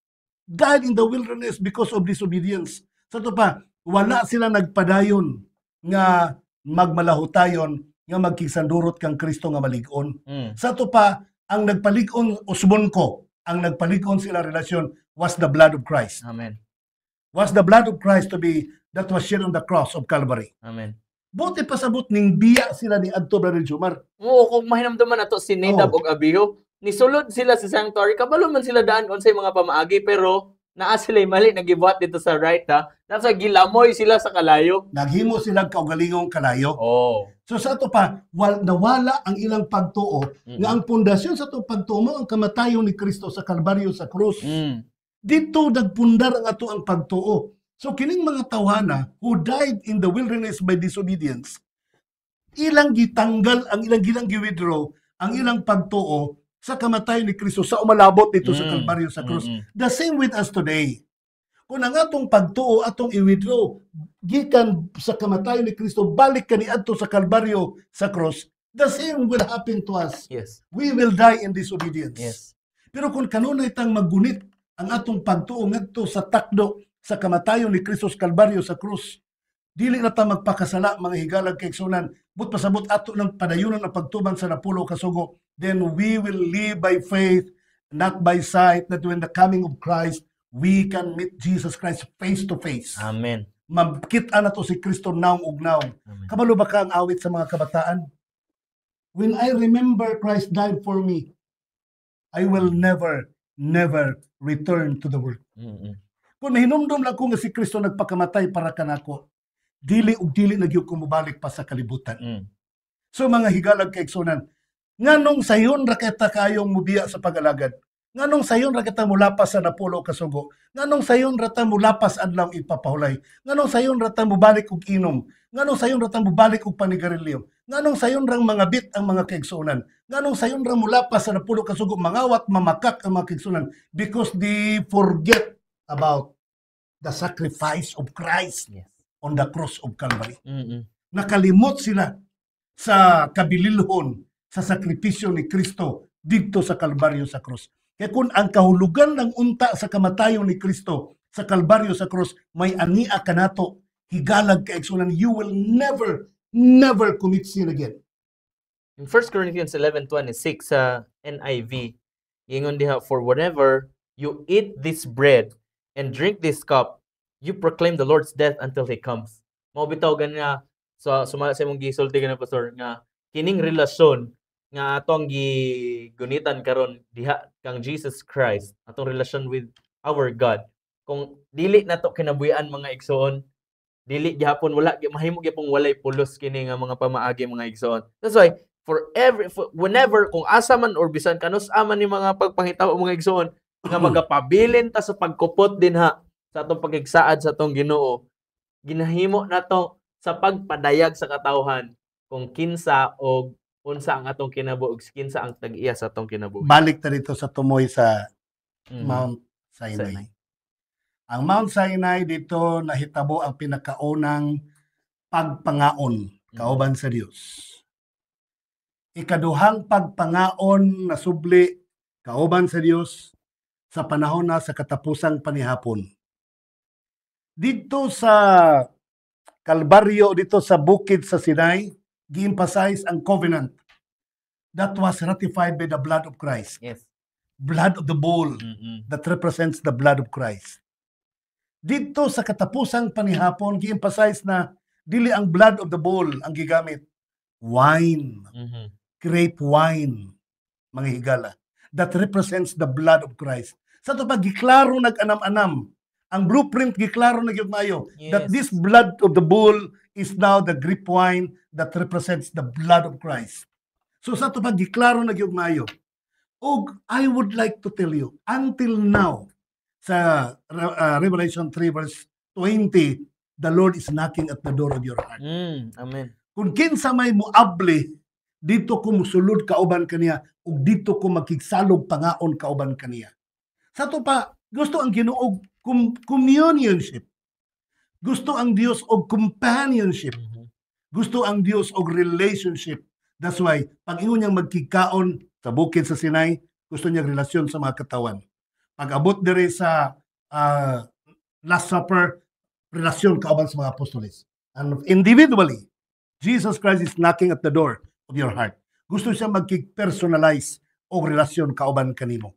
Speaker 1: died in the wilderness because of disobedience. Sa to pa, wala sila nagpadayon nga magmalahutayon nga magkisandurot kang Kristo nga malig-on. Sa to pa, ang nagpalig-on usbon ko, ang nagpalig-on sila relasyon was the blood of Christ.
Speaker 2: Amen.
Speaker 1: Was the blood of Christ that was shed on the cross of Calvary.
Speaker 2: Amen.
Speaker 1: Buti pasabot ning biya sila ni adto Brother Jomar.
Speaker 2: Oo, kung mahinamdaman nato si Nadab ug Abihu, nisulod sila sa sanctuary, kabalo man sila daan unsay mga pamaagi, pero naa sila mali nagibuhat dito sa right ha. Nasa gilamoy sila sa kalayo.
Speaker 1: Naghimo sila kaugalingong kalayo.
Speaker 2: Oh.
Speaker 1: So sa ato pa, nawala ang ilang pagtuo nga ang pundasyon sa ato pagtuo mo ang kamatayon ni Kristo sa Kalbaryo sa krus. Dito nagpundar ang ato ang pagtuo. So kining mga tawhana who died in the wilderness by disobedience, ilang gitanggal, ang ilang giwithdraw, ang ilang pagtuo sa kamatayon ni Kristo sa umalabot dito sa Kalbaryo sa krus. The same with us today. Kung ang atong pagtuo atong i-withdraw gikan sa kamatayon ni Kristo, balik kaniadto sa Kalbaryo sa krus, the same will happen to us.
Speaker 2: Yes.
Speaker 1: We will die in disobedience.
Speaker 2: Yes.
Speaker 1: Pero kung kanunay tang maggunit ang atong pagtuo ngadto sa takdo sa kamatayon ni Kristo sa Kalbaryo sa krus, dili na ta magpakasala mga higalag kay igsunan, but pasabot ato ng padayunan ang pagtuban sa napulo kasugo, then we will live by faith, not by sight, that when the coming of Christ we can meet Jesus Christ face to face.
Speaker 2: Amen.
Speaker 1: Makita na to si Kristo naong ug naong.
Speaker 2: Amen.
Speaker 1: Kabalo ba ka ang awit sa mga kabataan? When I remember Christ died for me, I will never return to the world. Kung mahinumdum lang ko nga si Kristo nagpakamatay para kanako, dili na gyud ko mobalik pa sa kalibutan. So mga higalag kaigsunan, nganong sayon ra kita kayong mubiya sa pag-alagad? Nganong sayon ra kita mulapas sa napulo ka sugo? Nganong sayon ra ta mulapas adlaw ipapahulay? Nganong sayon ra ta mobalik og inom? Nganong sayon ra ta mobalik og panigarilyo? Nganong sayon rang mga bit ang mga kaigsunan? Nganong sayon ra mulapas sa napulo ka sugo, mangawat mamakak ang mga kaigsunan because they forget about the sacrifice of Christ on the cross of Calvary. Nakalimot sila sa kabililhon sa sakripisyo ni Kristo dito sa Kalbaryo sa cross. Kaya kung ang kahulugan ng unta sa kamatayon ni Kristo sa Kalbaryo sa cross, may ania ka nato, higalag kaigsunan, you will never commit sin again.
Speaker 2: In 1 Corinthians 11:26 sa NIV, ingon diha, for whenever you eat this bread and drink this cup, you proclaim the Lord's death until He comes. Mao bitaw ganina sa sumala sa imong gisulti ganina, pastor, nga kining relasyon nga atong gigunitan karon diha kang Jesus Christ, atong relasyon with our God. Kung dili nato kinabuhian mga igsoon, dili gyapon wala mahimo gyapon walay pulos kini nga mga pamaagi mga igsoon. That's why whenever kung asa man or bisan kanus aman ni mga pagpangitaw mga igsoon nga magapabilin ta sa pagkupot din ha sa atong pagigsaad sa atong Ginoo, ginahimo nato sa pagpadayag sa katawhan kung kinsa o unsa ang atong kinabuhi, kinsa ang tag-iya sa atong kinabuhi.
Speaker 1: Balik ta dito sa tumoy sa Mount Sinai. Ang Mount Sinai dito nahitabo ang pinakaunang pagpangaon kauban sa Dios. Ikaduhang pagpangaon na subli kauban sa Dios sa panahon na sa katapusang panihapon. Dito sa Kalbaryo, dito sa bukid sa Sinai, gi-emphasize ang covenant that was ratified by the blood of Christ.
Speaker 2: Yes.
Speaker 1: Blood of the bull that represents the blood of Christ. Dito sa katapusang panihapon, gi-emphasize na dili ang blood of the bull ang gigamit. Wine. Grape wine, mga higala. That represents the blood of Christ. Sa ito pa, giklaro nag-anam-anam. Ang blueprint, giklaro na yung mayo. That this blood of the bull is now the grape wine that represents the blood of Christ. So sa ito pa, giklaro na yung mayo. Og I would like to tell you, until now, sa Revelation 3 verse 20, the Lord is knocking at the door of your heart.
Speaker 2: Amen.
Speaker 1: Kung kinsa may muabli, dito ko musulod kauban kaniya, ug dito ko makigsalog pangaon kauban kaniya. Sa ito pa, gusto ang Ginoo communionship. Gusto ang Dios og companionship. Gusto ang Dios og relationship. That's why, pag ingon niyang magkikaon sa bukid sa Sinai, gusto niya relasyon sa mga katawan. Pag abot dire sa Last Supper, relasyon kauban sa mga apostoles. And individually, Jesus Christ is knocking at the door of your heart. Gusto siya magkik-personalize og relasyon kauban kanimo.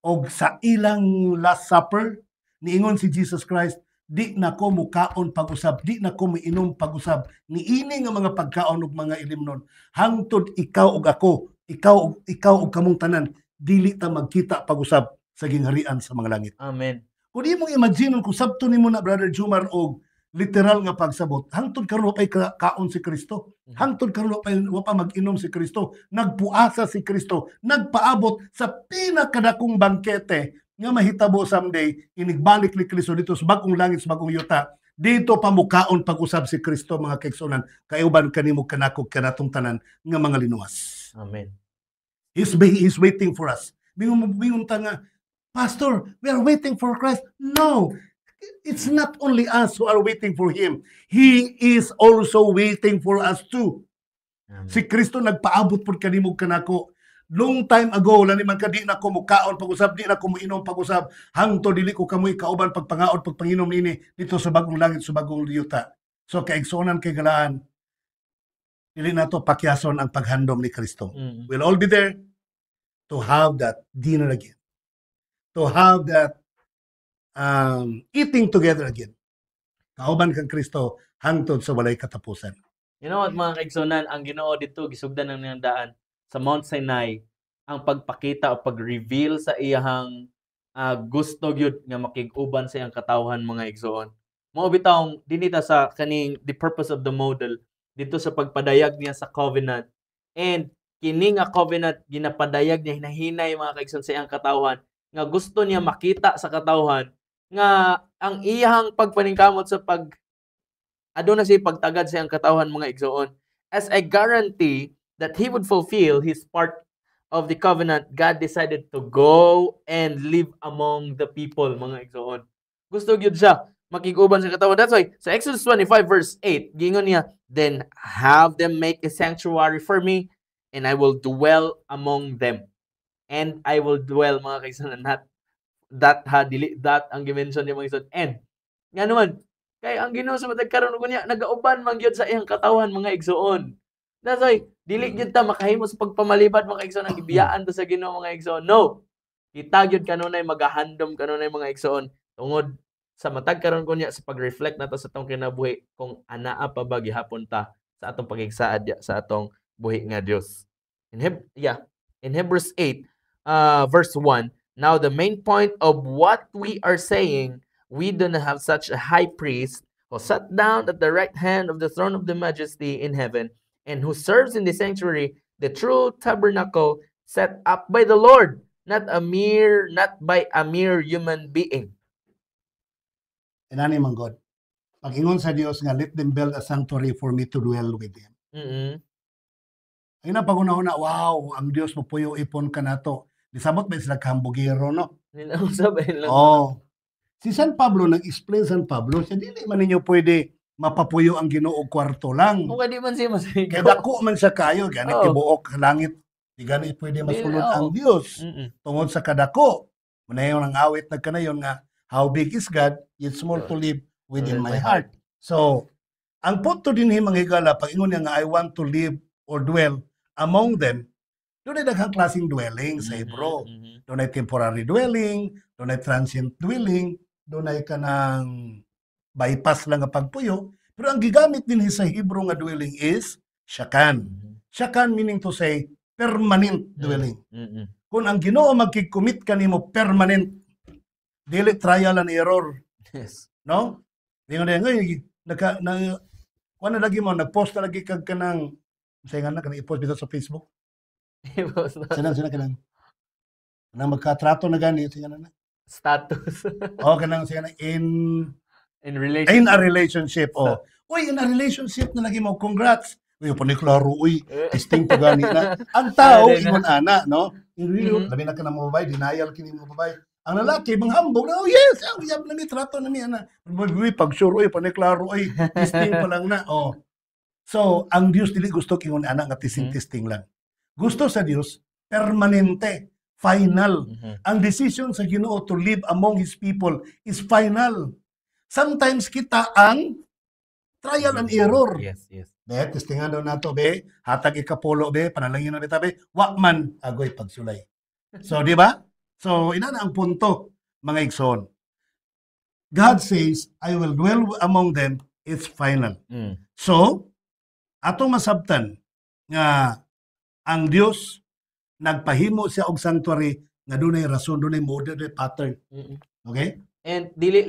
Speaker 1: Og sa ilang Last Supper, niingon si Jesus Christ, di na ko mukaon pag-usab, di na ko miinom pag-usab, niini nga mga pagkaon ug mga ilimnon, hangtod ikaw ug ako, ikaw ug kamong tanan, dili ta magkita pag-usab sa gingharian sa mga langit.
Speaker 2: Amen.
Speaker 1: Kung di mong imagine kung sabto nimo na Brother Jumar og literal nga pagsabot, hangtod karon pay kaon si Kristo, hangtod karon pay wa pa mag-inom si Kristo, nagpuasa si Kristo, nagpaabot sa pinakadakong bangkete nga mahitabo someday, inigbalik ni Kristo dito sa bagong langit, sa bagong yuta, dito pamukaon pag-usab si Kristo, mga kaigsunan, kayuban kanimo kanako kanatong tanan nga mga linuwas.
Speaker 2: Amen.
Speaker 1: He's waiting for us. Bingon ta nga, Pastor, we are waiting for Christ. No, it's not only us who are waiting for Him. He is also waiting for us too.
Speaker 2: Amen.
Speaker 1: Si Kristo nagpaabot po kanimo kanako. Long time ago, wala naman ka, di na ko mukaon pag-usab, di na ko muinom pag-usab, hangto dili ko kamoy kauban pagpangaon, pagpanginom nini dito sa bagong langit, sa bagong yuta. So kaigsunan kay galaan, dili na to pakyason ang paghandom ni Kristo. We'll all be there to have that dinner again. To have that eating together again. Kauban kang Kristo hangtod sa walay katapusan.
Speaker 2: You know what, mga kaigsunan, ang Ginoo dito gisugdan ng niyang daan sa Mount Sinai ang pagpakita o pag-reveal sa iyang gusto gyud nga makig-uban sa iyang katawhan, mga igsoon. Mao bitaw dinita sa kaning the purpose of the model dito sa pagpadayag niya sa covenant, and kini nga covenant ginapadayag niya hinahinay, mga kaigsoon, sa iyang katawhan nga gusto niya makita sa katawhan nga ang iyang pagpaningkamot sa aduna siya pagtagad sa iyang katawhan, mga igsoon, as a guarantee that he would fulfill his part of the covenant. God decided to go and live among the people, mga igsoon. Gusto gyud siya makig-uban sa katawhan. That's why sa Exodus 25 verse 8 gingon niya, then have them make a sanctuary for me, and I will dwell among them. And I will dwell, mga kaigsoon, not that dili that ang gimension niya, mga igsoon. And nga naman kay ang Ginoo sa matag karon kunya nagauban man gyud sa iyang katawhan, mga igsoon. That's why dili gyud ta makahimo sa pagpamalibad, mga igsoon, ang gibiyaan ta sa Ginoo, mga igsoon. No. Kita gyud kanunay magahandom kanunay, mga igsoon, tungod sa matag karon kunya sa pag-reflect nato sa atong kinabuhi kung anaa pa ba gihapon ta sa atong pagigsaad sa atong buhi nga Dios. In Hebrews 8 verse 1, now the main point of what we are saying, we do not have such a high priest who sat down at the right hand of the throne of the majesty in heaven, and who serves in the sanctuary, the true tabernacle set up by the Lord, not by a mere human being.
Speaker 1: Inani man God. Pag-ingon sa Dios nga, let them build a sanctuary for me to dwell with them. Ay na pag-una-una, wow, ang Dios mo puyo ipon ka nato. Disabot ba sila kahambugiro, no?
Speaker 2: Nilausabay lang.
Speaker 1: Si San Pablo, nag-explain San Pablo, siya dili man ninyo pwede mapapuyo ang Ginoo kwarto lang.
Speaker 2: O di man siya masigaw.
Speaker 1: Kaya dako man siya kayo, ganit tibuok langit, di ganit pwede masulod ang Dios. Tungod sa kadako, manayon ang awit nagkanayon nga, how big is God, it's small to live within my heart. So, ang punto din mga higala, pag ingon niya nga, I want to live or dwell among them, doon ay daghang klaseng dwelling sa Hebrew. Doon ay temporary dwelling, doon ay transient dwelling, doon ay kanang bypass lang ang pagpuyo. Pero ang gigamit din sa Hebrew nga dwelling is shakan. Shakan meaning to say permanent dwelling. Kung ang Ginoo magki-commit kanimo permanent, dili trial and error.
Speaker 2: Yes.
Speaker 1: No? Dingon ngay kuan na lagi mo nagpost na lagi kag kanang sayangan na kanang i-post dito sa Facebook. Sina kanang magkatrato na gani sayangan na.
Speaker 2: Status.
Speaker 1: Kanang sayangan
Speaker 2: in relationship.
Speaker 1: In a relationship. Uy, in a relationship na lagi mo, congrats. Uy, paniklaro, uy, testing to gani na. Ang tao, ingon ana, no? In real, labi na ka na mo babay, denial kini mo babay. Ang lalaki, manghambog na, oh yes, uyab na mi, trato na mi, ana. Uy, pag sure, uy, paniklaro, uy, testing pa lang na. So, ang Diyos dili gusto kingon ana nga testing lang. Gusto sa Diyos, permanente, final. Ang decision sa Ginoo to live among His people is final. Sometimes kita ang trial and error.
Speaker 2: Yes.
Speaker 1: Be, testingan daw nato, be, hatag ikapolo, be, panalangin na kita, be, wakman, agoy pagsulay. So, di ba? So, ina na ang punto, mga igsoon. God says, I will dwell among them, it's final. So, atong masabtan nga ang Dios nagpahimo siya og sanctuary nga dunay rason, dunay model, dunay pattern. Okay?
Speaker 2: And dili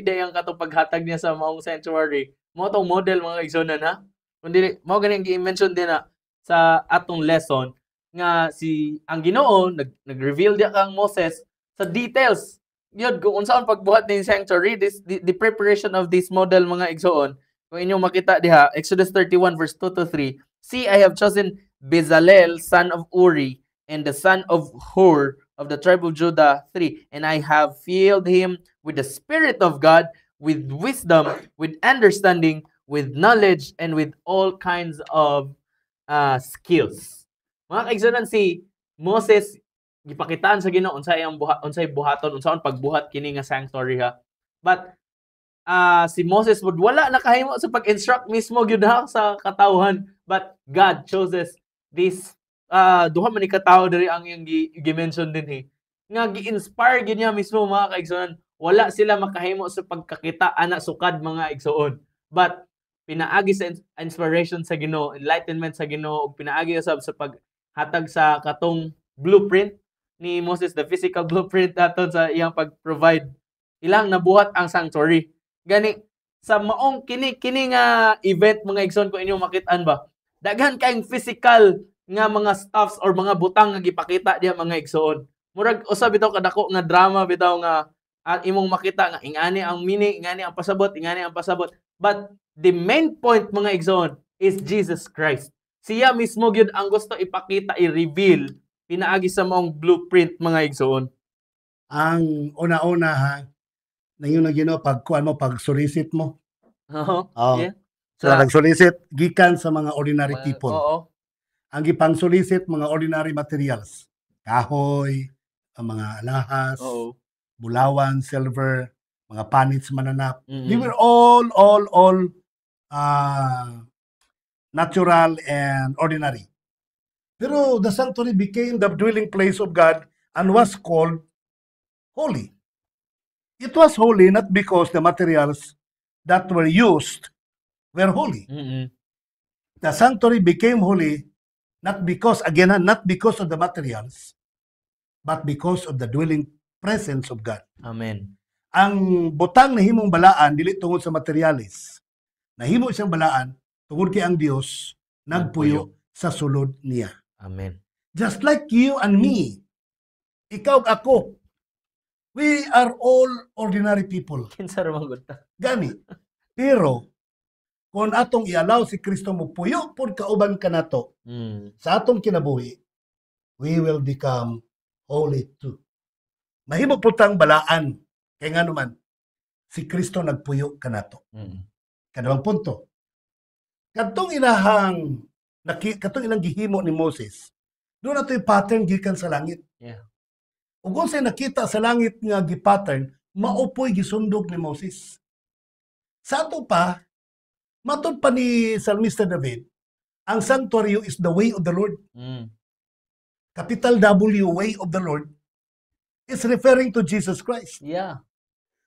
Speaker 2: day ang katong paghatag niya sa maong sanctuary. Mo tong model, mga igsoon, ha? Kundi mo ganing gi-mention din na sa atong lesson nga ang Ginoo nag-reveal dia kang Moses sa details. Yun, kung unsaon pagbuhat ng sanctuary, the preparation of this model, mga igsoon. Kung inyo makita diha, Exodus 31 verse 2 to 3, see, I have chosen Bezalel, son of Uri, and the son of Hur, of the tribe of Judah, 3. And I have filled him with the Spirit of God, with wisdom, with understanding, with knowledge, and with all kinds of skills. Mga kaigsunan, si Moses, gipakitaan sa Ginoo unsay buhaton, unsaon pagbuhat kini nga sanctuary, ha. But si Moses would wala nakahimo sa pag-instruct mismo gyud sa katawhan, but God chooses this duha man ni katawo diri ang iyang gi-mention din nga gi-inspire gyud niya mismo, mga kaigsunan. wala sila makahimo sa pagkakita ana sukad mga igsoon. But pinaagi sa inspiration sa Ginoo, enlightenment sa Ginoo, ug pinaagi usab sa paghatag sa katong blueprint ni Moses, the physical blueprint aton sa iyang pag-provide. Ilang nabuhat ang sanctuary. Gani sa maong kini nga event mga igsoon, kung inyo makitaan ba, daghan kayong physical nga mga stuffs or mga butang nga gipakita diha mga igsoon. Murag usab bitaw kadako nga drama bitaw nga imong makita nga ingani ang meaning, ingani ang pasabot, ingani ang pasabot. But the main point mga igsoon is Jesus Christ. Siya mismo gyud ang gusto ipakita, i-reveal pinaagi sa maong blueprint mga igsoon.
Speaker 1: Ang una-una ha, nangyo na Ginoo pagkuan mo, pag solicit mo.
Speaker 2: Yeah.
Speaker 1: So nag-solicit gikan sa mga ordinary people.
Speaker 2: Oo.
Speaker 1: Ang gipang solicit mga ordinary materials. Kahoy, ang mga alahas, bulawan, silver, mga panits mananap. They were all natural and ordinary. Pero the sanctuary became the dwelling place of God and was called holy. It was holy not because the materials that were used were holy. The sanctuary became holy not because of the materials, but because of the dwelling presence of God.
Speaker 2: Amen.
Speaker 1: Ang butang na himong balaan dili tungod sa materialis. Nahimo siyang balaan tungod kay ang Dios nagpuyo sa sulod niya.
Speaker 2: Amen.
Speaker 1: Just like you and me, ikaw ako, we are all ordinary people.
Speaker 2: Kinsa ra magudta?
Speaker 1: Gani. Pero kung atong i-allow si Kristo mo puyo pod kauban kanato sa atong kinabuhi, we will become holy too. Mahimo putang balaan kay nganuman si Kristo nagpuyo kanato. Kadawang punto. Kadtong ilang gihimo ni Moses, doon nato yung pattern gikan sa langit.
Speaker 2: Yeah.
Speaker 1: Ug kung say nakita sa langit nga gi-pattern, maupoy gisundog ni Moses. Sa ato pa, matod pa ni Psalmista David, ang sanctuary is the way of the Lord. Capital W, way of the Lord, is referring to Jesus Christ.
Speaker 2: Yeah.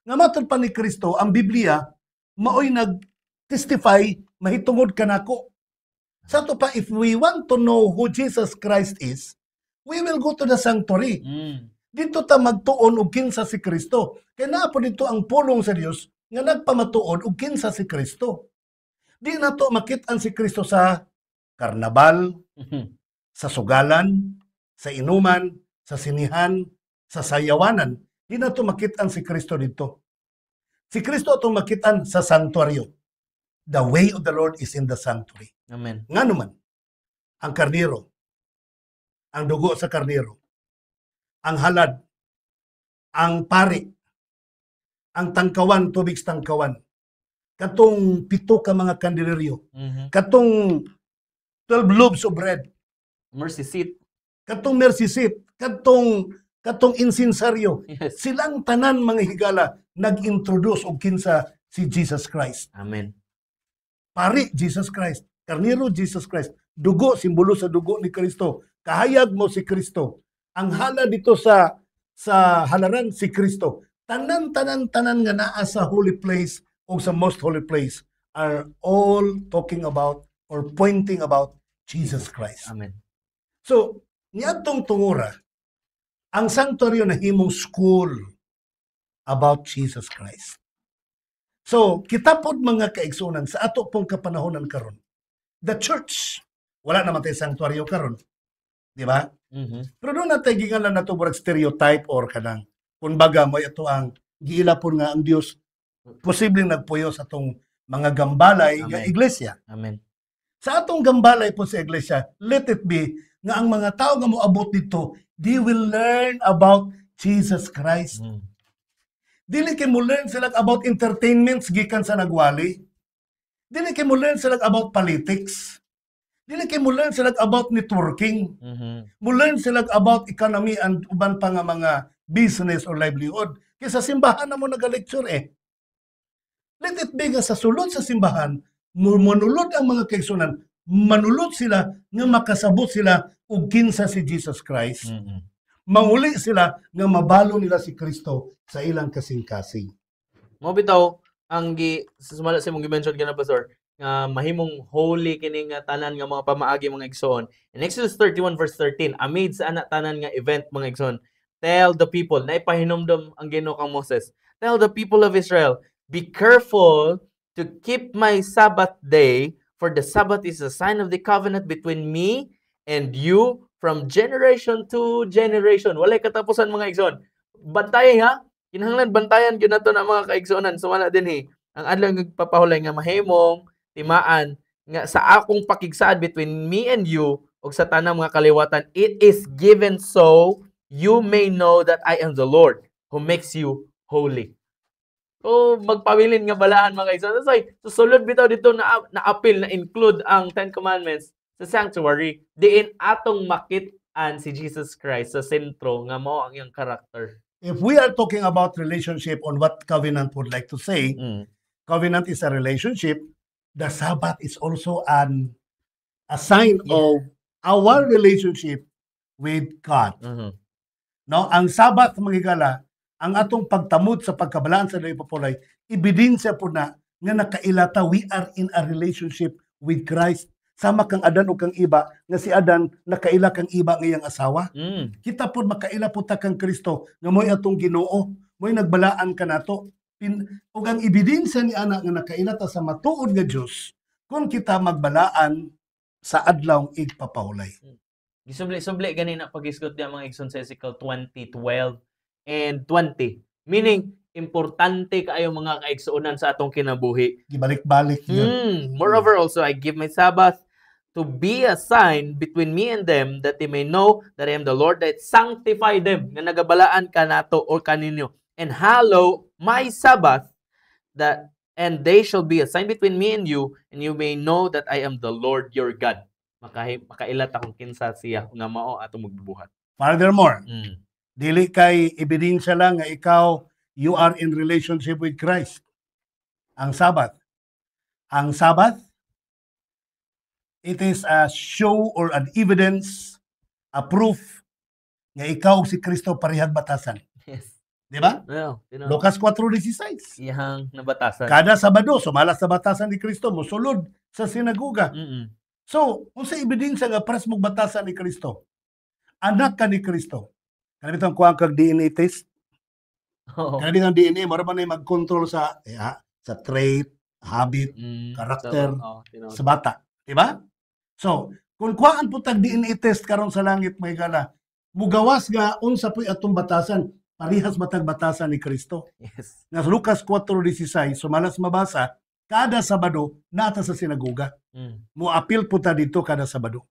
Speaker 1: Nga matod pa ni Kristo, ang Biblia, maoy nag-testify, mahitungod kanako. Sa ato pa, if we want to know who Jesus Christ is, we will go to the sanctuary. Dito ta magtuon og kinsa si Kristo. Kaya naa po dito ang pulong sa Dios nga nagpamatuon og kinsa si Kristo. Di na to makitaan si Kristo sa karnabal, sa sugalan, sa inuman, sa sinihan, sa sayawanan. Di na to makitaan si Kristo dito. Si Kristo atong makitaan sa sanctuaryo. The way of the Lord is in the sanctuary.
Speaker 2: Amen.
Speaker 1: Nga naman, ang karniro, ang dugo sa karniro, ang halad, ang pari, ang tangkawan, tubig sa tangkawan, katong 7 ka mga kandileryo, katong 12 loaves of bread,
Speaker 2: mercy seat,
Speaker 1: katong mercy seat, katong insinsaryo.
Speaker 2: Yes.
Speaker 1: Silang tanan mga higala nag-introduce og kinsa si Jesus Christ.
Speaker 2: Amen.
Speaker 1: Pari, Jesus Christ. Karniro, Jesus Christ. Dugo, simbolo sa dugo ni Kristo. Kahayag mo si Kristo. Ang hala dito sa halaran si Kristo. Tanan nga naa sa holy place o sa most holy place are all talking about or pointing about Jesus Christ.
Speaker 2: Amen.
Speaker 1: So, niadtong tungura, ang sanctuary na himong school about Jesus Christ. So, kita pod mga kaigsunan sa ato pong kapanahonan karon. The church, wala naman tayo sanctuaryo karon. Di ba? Pero doon natin gingalan na ito stereotype or kanang kumbaga mo ito ang giilapon nga ang Dios posibleng nagpuyo sa atong mga gambalay nga iglesia.
Speaker 2: Amen.
Speaker 1: Sa atong gambalay po sa iglesia, let it be nga ang mga tao nga moabot dito, they will learn about Jesus Christ. Dili kay mo learn sila about entertainments gikan sa nagwali. Dili kay mo learn sila about politics. Dili kay mo learn sila about networking. Mo learn sila about economy and uban pa nga mga business or livelihood. Kaya sa simbahan na mo nag-lecture Let it be nga sa sulod sa simbahan, manulod ang mga kaigsunan, manulod sila nga makasabot sila og kinsa si Jesus Christ. manguli sila nga mabalo nila si Kristo sa ilang kasing-kasing.
Speaker 2: Mo bitaw ang sumala sa mong gi-mention kana pastor nga mahimong holy kini nga tanan nga mga pamaagi mga igsoon. In Exodus 31 verse 13, amid sa ana tanan nga event mga igsoon, tell the people, na ipahinomdom ang Ginoo kang Moses. Tell the people of Israel, be careful to keep my Sabbath day, for the Sabbath is a sign of the covenant between me and you from generation to generation. Walay katapusan mga igsoon. Bantay ha. Kinahanglan bantayan gyud nato na mga kaigsuonan. Sumala din ang adlaw nagpapahulay nga mahimong timaan nga sa akong pakigsaad between me and you ug sa tanang mga kaliwatan, it is given so you may know that I am the Lord who makes you holy. So magpabilin nga balaan mga igsoon. That's why susulod bitaw dito na appeal na include ang 10 commandments sa sanctuary. Diin atong makit-an si Jesus Christ sa sentro nga mao ang iyang character.
Speaker 1: If we are talking about relationship on what covenant would like to say, covenant is a relationship. The Sabbath is also a sign of our relationship with God. No, ang Sabbath magigala, ang atong pagtamod sa pagkabalaan sa dayong papulay, ebidensya po na nga nakailata we are in a relationship with Christ. Sama kang Adan o kang iba, nga si Adan nakaila kang iba ngayang asawa. Kita po makaila po ta kang Kristo, nga mo'y atong Ginoo, mo'y nagbalaan ka nato. Ug ang ebidensya ni ana nga nakaila ta sa matuod nga Dios, kung kita magbalaan sa adlaw igpapahulay.
Speaker 2: Gisubli gani na pagisgot diya mga igsoon sa Ezekiel 20:12 and 20. Meaning, importante kaayo mga kaigsuonan sa atong kinabuhi.
Speaker 1: Gibalik-balik yun.
Speaker 2: Moreover also, I give my Sabbath to be a sign between me and them, that they may know that I am the Lord that sanctify them, nga nagabalaan ka nato or kaninyo, and hallow my Sabbath, and they shall be a sign between me and you may know that I am the Lord your God. Makailat akong kinsa siya nga mao atong magbubuhat.
Speaker 1: Furthermore, dili kay ebidensya lang nga ikaw you are in relationship with Christ. Ang Sabbath, it is a show or an evidence, a proof nga ikaw si Kristo parehag batasan.
Speaker 2: Yes.
Speaker 1: Di ba?
Speaker 2: Yeah,
Speaker 1: Lucas 4:16.
Speaker 2: Iyang nabatasan.
Speaker 1: Kada Sabado, sumalas sa batasan ni Kristo, musulod sa sinagoga. So, kung sa ebidensya nga pares mong batasan ni Kristo, anak ka ni Kristo, kanabitang kuha kag DNA test, kanabitang DNA, mara man na mag-control sa trait, habit, karakter, sa bata. Diba? So, kung kuhaan po tag DNA test karon sa langit, may gala, mugawas nga unsa po'y atong batasan, parihas batag batasan ni Kristo.
Speaker 2: Yes.
Speaker 1: Nga Lucas 4:16, sumalas mabasa, kada Sabado, nata sa sinagoga. Muapil po ta dito kada Sabado.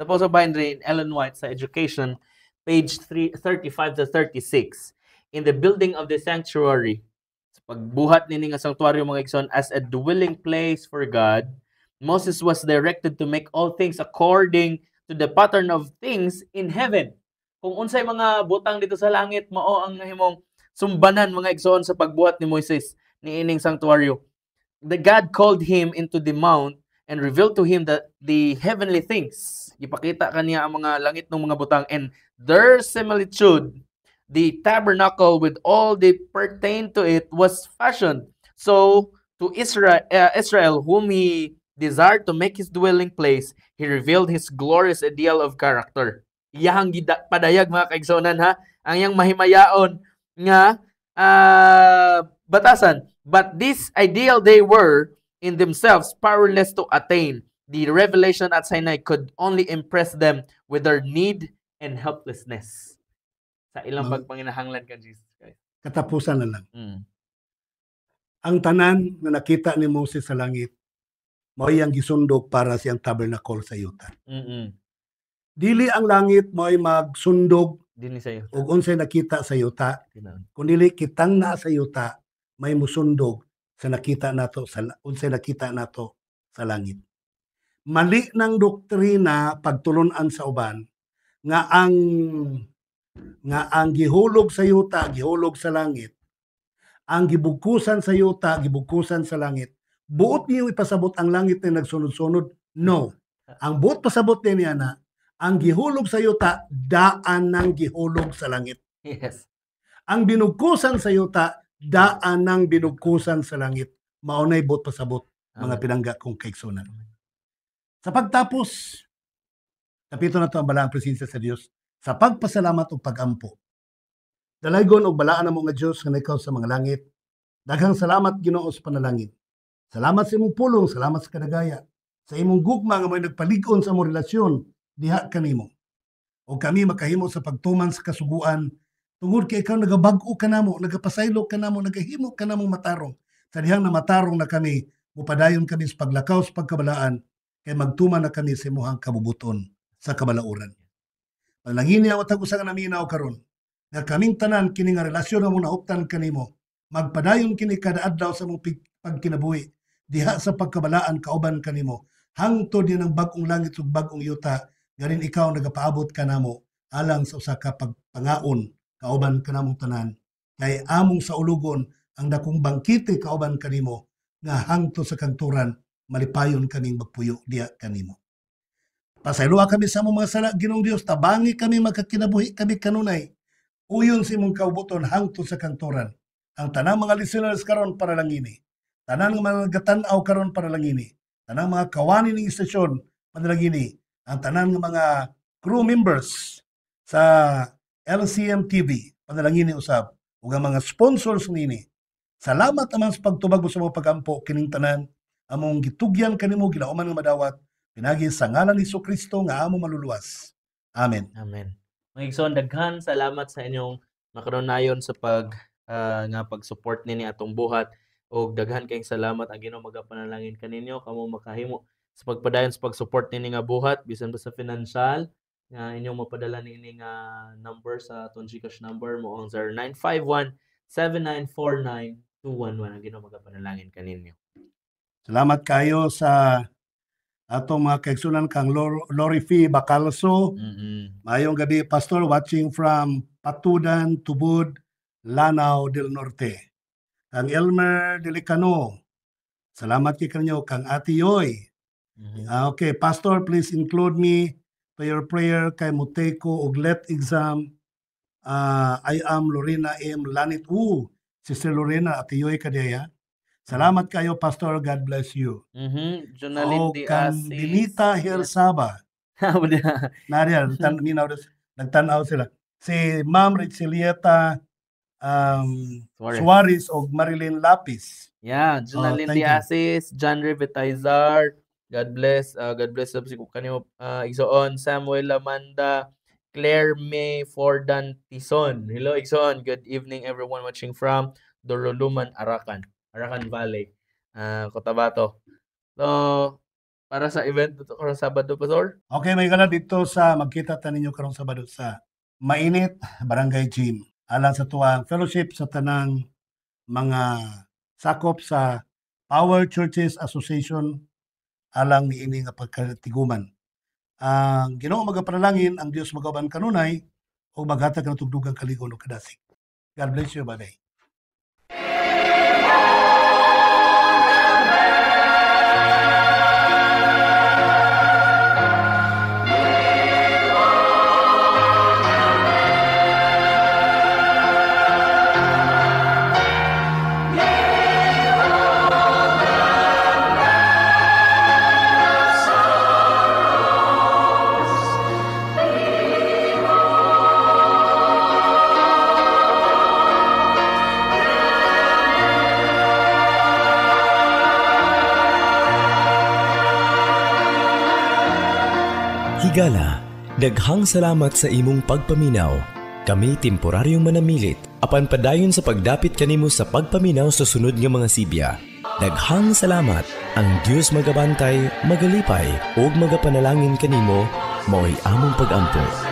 Speaker 2: Tapos sa binary in Ellen White sa Education, page 35 to 36, in the building of the sanctuary, sa pagbuhat nini nga sanctuary mga igsoon as a dwelling place for God, Moses was directed to make all things according to the pattern of things in heaven. Kung unsay mga butang dito sa langit, mao ang himong sumbanan mga igsoon sa pagbuhat ni Moises ni ining sanctuaryo. The God called him into the mount and revealed to him that the heavenly things. Ipakita kaniya ang mga langit ng mga butang, and their similitude, the tabernacle with all that pertain to it was fashioned. So to Israel, whom he desired to make his dwelling place, he revealed his glorious ideal of character. Iyang padayag mga kaigsonan ha, ang iyang mahimayaon nga batasan. But this ideal they were in themselves powerless to attain. The revelation at Sinai could only impress them with their need and helplessness. Sa ilang pagpanginahanglan ka, Jesus Christ.
Speaker 1: Katapusan na lang. Ang tanan na nakita ni Moses sa langit, mao iyang gisundog para siyang tabernacle sa yuta. Dili ang langit mo'y magsundog
Speaker 2: Dili sa yuta.
Speaker 1: ug unsay nakita sa yuta. Kung dili kitang naa sa yuta, may musundog sa nakita nato sa unsay nakita nato sa langit. Mali ng doktrina pagtulunan sa uban nga ang gihulog sa yuta, gihulog sa langit. Ang gibugkusan sa yuta, gibugkusan sa langit. Buot niyo ipasabot ang langit na nagsunod-sunod? No. Ang buot pasabot niya na ang gihulog sa yuta, daan ng gihulog sa langit.
Speaker 2: Yes.
Speaker 1: Ang binugkusan sa yuta, daan ng binugkusan sa langit. Maunay bot pasabot, mga
Speaker 2: Amen.
Speaker 1: pinangga kong kaigsunan. Sa pagtapos, kapito na ito ang balaang presensya sa Dios, sa pagpasalamat o pagampo. Dalaygon og balaan mo nga Dios nga ikaw sa mga langit. Daghang salamat Ginoo sa panalangin. Salamat sa imong pulong, salamat sa kadagaya. Sa imong gugma nga may nagpalig-on sa among relasyon diha kanimo. O kami makahimo sa pagtuman sa kasuguan tungod kay ikaw nagabag-o kanamo, nagapasaylo kanamo, nagahimo kanamong matarong. Sa dihang na matarong na kami, mupadayon kami sa paglakaw sa pagkabalaan kay magtuman na kami sa imong kabubuton sa kabalauran. Panalangin niya watag usa nga naminaw karon nga kaming tanan kini nga relasyon nga mong nahuptan kanimo, magpadayon kini kada adlaw sa mong pagkinabuhi diha sa pagkabalaan kauban kanimo hangtod din ang bag-ong langit ug bag-ong yuta ganin ikaw nagapaabot kanamo alang sa usa ka pagpangaon kauban kanamong tanan kay among sa ulugon ang dakong bangkite kauban kanimo nga hangtod sa kanturan malipayon kaming magpuyo diha kanimo. Pasayloa kami sa among mga sala Ginoong Dios, tabangi kami magkakinabuhi kami kanunay uyon sa imong kaubuton hangtod sa kanturan. Ang tanang mga listeners karon para lang ini. Tanang mga gatan-aw karon para lang ini. Tanang mga kawani ning istasyon para lang ini. Ang tanang mga crew members sa LCM TV para lang ini usab. Ug ang mga sponsors nini. Salamat naman sa pagtubag sa mga pagampo kining tanan among gitugyan kanimo gilauman nga madawat pinagi sa ngalan ni Jesucristo nga amo maluluwas. Amen.
Speaker 2: Amen. Mga igsoon, daghan salamat sa inyong makaronayon sa pag-support nini atong buhat og daghan kayong salamat ang Ginoo magapanalangin kaninyo kamo makahimo sa pagpadayon sa pag-support nini nga buhat bisan ba sa financial nga inyong mapadala nini nga number sa atong GCash number mo ang 0951-7949-211 ang Ginoo magapanalangin kaninyo.
Speaker 1: Salamat kayo sa atong mga kaigsunan kang Lori Fee Bacalso. Mayong gabi, Pastor, watching from Patudan, Tubod, Lanao del Norte. Kang Elmer Delicano, salamat kay kanyo. Kang Ate Yoy. Okay, Pastor, please include me to your prayer kay Muteko og let exam. I am Lorena M. Lanit. Sister Lorena, Ate Yoy kadaya. Salamat kayo, Pastor. God bless you.
Speaker 2: Jonalyn
Speaker 1: Kang Benita Hersaba. Nadia, nagtanaw sila. Si Ma'am Richelieta Suarez o Marilyn Lapis.
Speaker 2: Yeah, Jonalyn Diasis, John Revitizar. God bless si kanyo igsoon Samuel Lamanda, Claire May Fordan Tison. Hello igsoon. Good evening everyone watching from Doroluman, Arakan Valley, Cotabato. So, para sa event dito karong Sabado, Pastor?
Speaker 1: Okay, may gala dito sa magkita ta ninyo karong Sabado sa Mainit Barangay Gym. Alang sa tuwang fellowship sa tanang mga sakop sa Power Churches Association alang niini nga pagkatiguman. Ang Ginoo magapanalangin ang Dios magaban kanunay o maghatag ng tugdugang kaligon o kadasig. God bless you, bye-bye.
Speaker 3: Higala, daghang salamat sa imong pagpaminaw. Kami temporaryong manamilit apan padayon sa pagdapit kanimo sa pagpaminaw sa sunod nga mga sibya. Daghang salamat. Ang Dios magabantay, magalipay ug magapanalangin kanimo mao'y among pag-ampo.